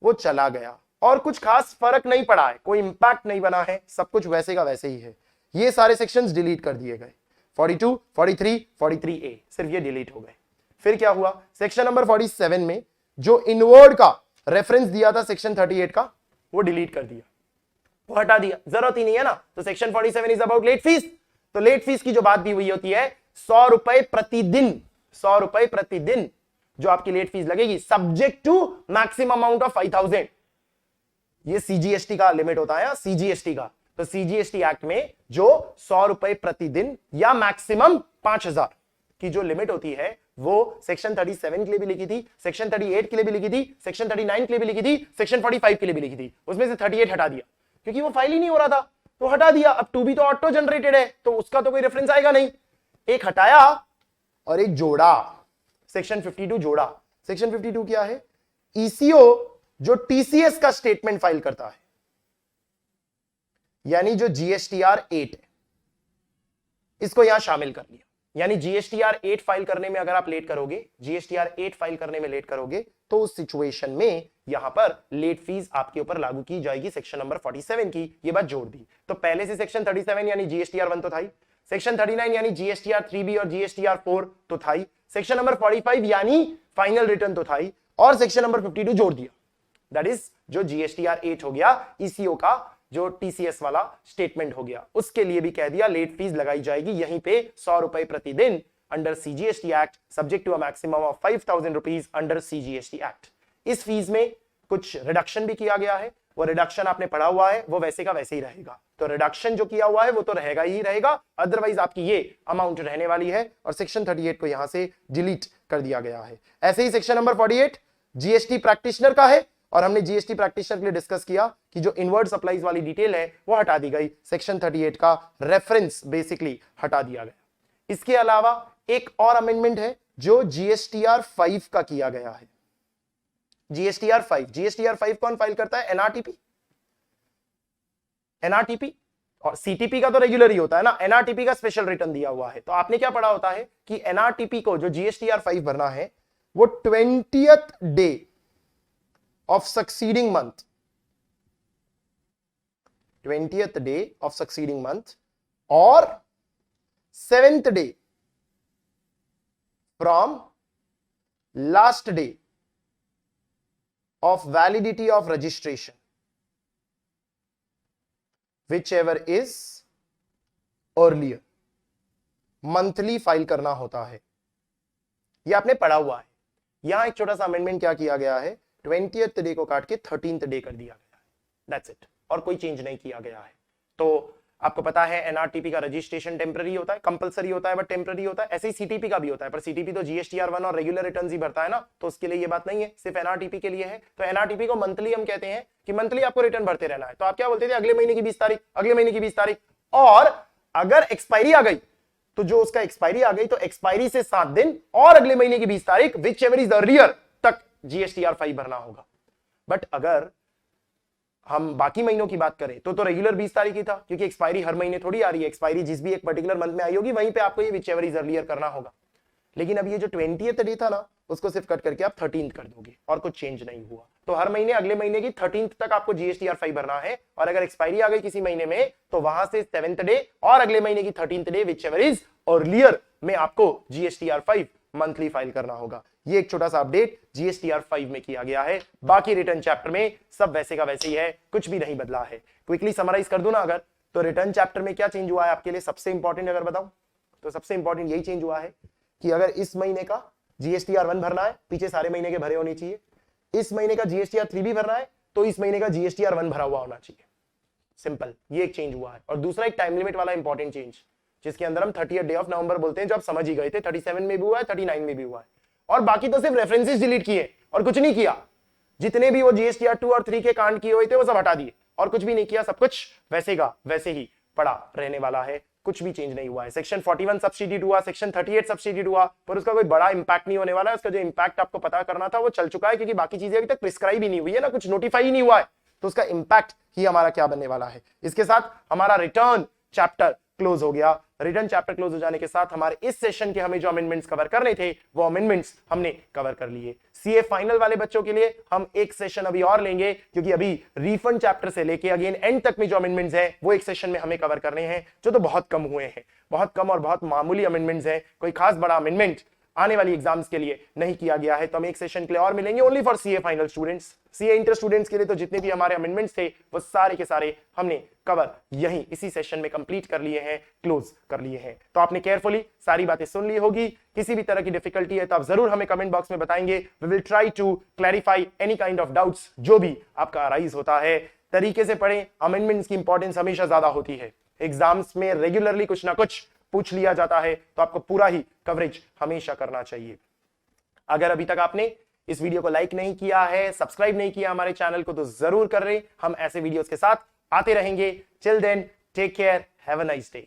Speaker 1: वो चला गया, और कुछ खास फर्क नहीं पड़ा है, कोई इंपैक्ट नहीं बना है, सब कुछ वैसे का वैसे ही है। ये सारे सेक्शंस डिलीट कर दिए गए, 42, 43, 43A सिर्फ ये डिलीट हो गए। फिर क्या हुआ? सेक्शन नंबर 47 में जो इनवर्ड का रेफरेंस दिया था सेक्शन 38 का वो डिलीट कर दिया, वो हटा दिया, जरूरत ही नहीं है ना। तो section 47 is about late fees. तो लेट फीस की जो बात भी हुई होती है 100 रुपए प्रतिदिन, 100 रुपए प्रतिदिन जो आपकी लेट फीस लगेगी subject to maximum amount of 5000। ये सीजीएसटी का लिमिट होता है, सीजीएसटी का। तो सीजीएसटी एक्ट में जो 100 रुपए प्रतिदिन या मैक्सिमम 5000 की जो लिमिट होती है वो सेक्शन 37 के लिए भी लिखी थी, सेक्शन 38 के लिए भी लिखी थी, सेक्शन 39 के लिए भी लिखी थी, सेक्शन 45 के लिए भी लिखी थी। उसमें से 38 हटा दिया क्योंकि वो फाइल ही नहीं हो रहा था तो हटा दिया। अब टू बी तो ऑटो जनरेटेड है तो उसका तो कोई रेफरेंस आएगा नहीं, एक हटाया और एक जोड़ा, सेक्शन 52 जोड़ा। सेक्शन 52 क्या है? ईसीओ जो टीसीएस का स्टेटमेंट फाइल करता है, यानी जो जीएसटीआर 8 है, इसको यहां शामिल कर लिया। यानी जीएसटीआर 8 फाइल करने में अगर आप लेट करोगे, जीएसटीआर 8 फाइल करने में लेट करोगे तो उस सिचुएशन में यहां पर लेट फीस आपके ऊपर लागू की जाएगी सेक्शन नंबर 47 की। ये बात जोड़ दी। तो पहले से सेक्शन 37 यानी जीएसटीआर 1 तो था ही, सेक्शन 39 यानी जीएसटीआर 3B और जीएसटीआर 4 तो था ही, सेक्शन नंबर 45 यानी फाइनल रिटर्न तो था ही, और सेक्शन नंबर 52 जोड़ दिया, दैट इज जो जीएसटीआर 8 हो गया, ईसीओ का जो टीसीएस वाला स्टेटमेंट हो गया, उसके लिए भी कह दिया लेट फीस लगाई जाएगी यहीं पे 100 रुपए प्रतिदिन under CGST act subject to a maximum of 5000 rupees under CGST act. इस फीस में कुछ रिडक्शन भी किया गया है, वो रिडक्शन आपने पढ़ा हुआ है, वो वैसे का वैसे ही रहेगा। तो रिडक्शन जो किया हुआ है वो तो रहेगा ही रहेगा, अदरवाइज आपकी ये अमाउंट रहने वाली है, और सेक्शन 38 को यहां से डिलीट कर दिया गया है। ऐसे ही सेक्शन नंबर 48 जीएसटी प्रैक्टिशनर का है, और हमने जीएसटी प्रैक्टिशनर के लिए डिस्कस किया कि जो इनवर्ड सप्लाईज वाली डिटेल है वो हटा दी गई, सेक्शन 38 का रेफरेंस बेसिकली हटा दिया गया। इसके अलावा एक और अमेंडमेंट है जो जीएसटीआर 5 का किया गया है। जीएसटीआर 5 कौन फाइल करता है? एनआरटीपी। एनआरटीपी और सीटीपी का तो रेगुलर ही होता है ना, एनआरटीपी का स्पेशल रिटर्न दिया हुआ है। तो आपने क्या पढ़ा होता है कि एनआरटीपी को जो जीएसटीआर 5 भरना है वो 20th day of succeeding month, 20th day of succeeding month or 7th day from last day of validity of registration, whichever is earlier, monthly file करना होता है। यह आपने पढ़ा हुआ है। यहां एक छोटा सा अमेंडमेंट क्या किया गया है, 20th डे को काट के 13th डे कर दिया गया है, दैट्स इट, और कोई चेंज नहीं किया गया है। तो आपको पता है एनआरटीपी का रजिस्ट्रेशन टेम्पररी होता है, कंपलसरी होता है बट टेम्पररी होता है। ऐसे ही सीटीपी का भी होता है, पर सीटीपी तो जीएसटीआर 1 और रेगुलर रिटर्न्स ही भरता है ना, तो उसके लिए ये बात नहीं है, सिर्फ एनआरटीपी के लिए है। तो एनआरटीपी को मंथली हम कहते हैं कि मंथली आपको रिटर्न भरते रहना है। तो आप क्या बोलते थे, अगले महीने की 20 तारीख, अगले महीने की 20 तारीख। और अगर एक्सपायरी आ गई तो जो उसका एक्सपायरी आ गई तो एक्सपायरी से 7 दिन और अगले महीने की 20 तारीख विच एवर इज अर्लियर तक जीएसटीआर 5 भरना होगा। बट अगर हम बाकी महीनों की बात करें तो रेगुलर 20 तारीख ही था, क्योंकि एक्सपायरी हर महीने थोड़ी आ रही है, एक्सपायरी जिस भी एक पर्टिकुलर मंथ में आई होगी वहीं पे आपको ये विच एवर इज अर्लियर करना होगा। लेकिन अब ये जो 20th डे था ना, उसको सिर्फ कट करके आप 13th कर दोगे और कुछ चेंज नहीं हुआ। तो हर महीने अगले महीने की 13th तक आपको जीएसटीआर 5 भरना है, और अगर एक्सपायरी आ गई किसी महीने में तो वहां से 7th डे और अगले महीने की 13th day which ever is earlier में आपको जीएसटीआर 5 मंथली फाइल करना होगा। ये एक छोटा सा अपडेट जीएसटीआर 5 में किया गया है। बाकी रिटर्न चैप्टर में सब वैसे का वैसे ही है, कुछ भी नहीं बदला है। क्विकली समराइज कर दूं ना अगर, तो रिटर्न चैप्टर में क्या चेंज हुआ है आपके लिए सबसे इंपॉर्टेंट अगर बताऊं तो सबसे इंपॉर्टेंट यही चेंज हुआ है कि अगर इस महीने का जीएसटीआर 1 भरना है, पीछे सारे महीने के भरे होने चाहिए। इस महीने का जीएसटीआर 3 भी भरना है तो इस महीने का जीएसटीआर 1 भरा हुआ होना चाहिए। सिंपल, ये एक चेंज हुआ है। और दूसरा एक टाइम लिमिट वाला इंपॉर्टेंट चेंज, जिसके अंदर हम 30th डे ऑफ नवंबर बोलते हैं, जो आप समझ ही गए थे, 37 में भी हुआ है, 39 में भी हुआ है। और बाकी तो सिर्फ रेफरेंसेस डिलीट किए और कुछ नहीं किया। जितने भी वो जीएसटीआर 2 और 3 के कांड किए हुए थे वो सब हटा दिए और कुछ भी नहीं किया। सब कुछ वैसे का वैसे ही पड़ा रहने वाला है, कुछ भी चेंज नहीं हुआ है। सेक्शन 41 सब्स्टिट्यूट हुआ, सेक्शन 38 सब्स्टिट्यूट हुआ, पर उसका कोई बड़ा इंपैक्ट नहीं होने वाला है। उसका जो इंपैक्ट आपको पता करना था वो चल चुका है, क्योंकि बाकी चीजें अभी तक प्रिस्क्राइब ही नहीं हुई है ना, कुछ नोटिफाई ही नहीं हुआ है। तो उसका इंपैक्ट ही हमारा क्या बनने वाला है। इसके साथ हमारा रिटर्न चैप्टर क्लोज हो गया। रिटर्न चैप्टर क्लोज हो जाने के साथ हमारे इस सेशन के हमें जो अमेंडमेंट्स कवर करने थे वो अमेंडमेंट्स हमने कवर कर लिए। सीए फाइनल वाले बच्चों के लिए हम एक सेशन अभी और लेंगे, क्योंकि अभी रिफंड चैप्टर से लेके अगेन एंड तक में जो अमेंडमेंट्स हैं वो एक सेशन में हमें कवर करने हैं, जो तो बहुत कम हुए हैं, बहुत कम और बहुत मामूली अमेंडमेंट्स हैं। कोई खास बड़ा अमेंडमेंट आने वाली एग्जाम्स के लिए नहीं किया गया है। तो हम एक सेशन के लिए और मिलेंगे only for CA final students. CA inter students के लिए तो जितने भी हमारे अमेंडमेंट्स थे वो सारे के सारे हमने कवर यहीं इसी सेशन में कंप्लीट कर लिए हैं, क्लोज कर लिए हैं। तो आपने केयरफुली सारी बातें सुन ली होगी। किसी भी तरह की डिफिकल्टी है तो आप जरूर हमें कमेंट बॉक्स में बताएंगे। We will try to clarify any kind of doubts जो भी आपका अराइज होता है। तरीके से पढ़ें, अमेंडमेंट्स की इंपॉर्टेंस हमेशा ज्यादा होती है। एग्जाम्स में रेगुलरली कुछ ना कुछ पूछ लिया जाता है, तो आपको पूरा ही कवरेज हमेशा करना चाहिए। अगर अभी तक आपने इस वीडियो को लाइक नहीं किया है, सब्सक्राइब नहीं किया हमारे चैनल को, तो जरूर कर रहे। हम ऐसे वीडियोस के साथ आते रहेंगे। Till then take care, have a nice day.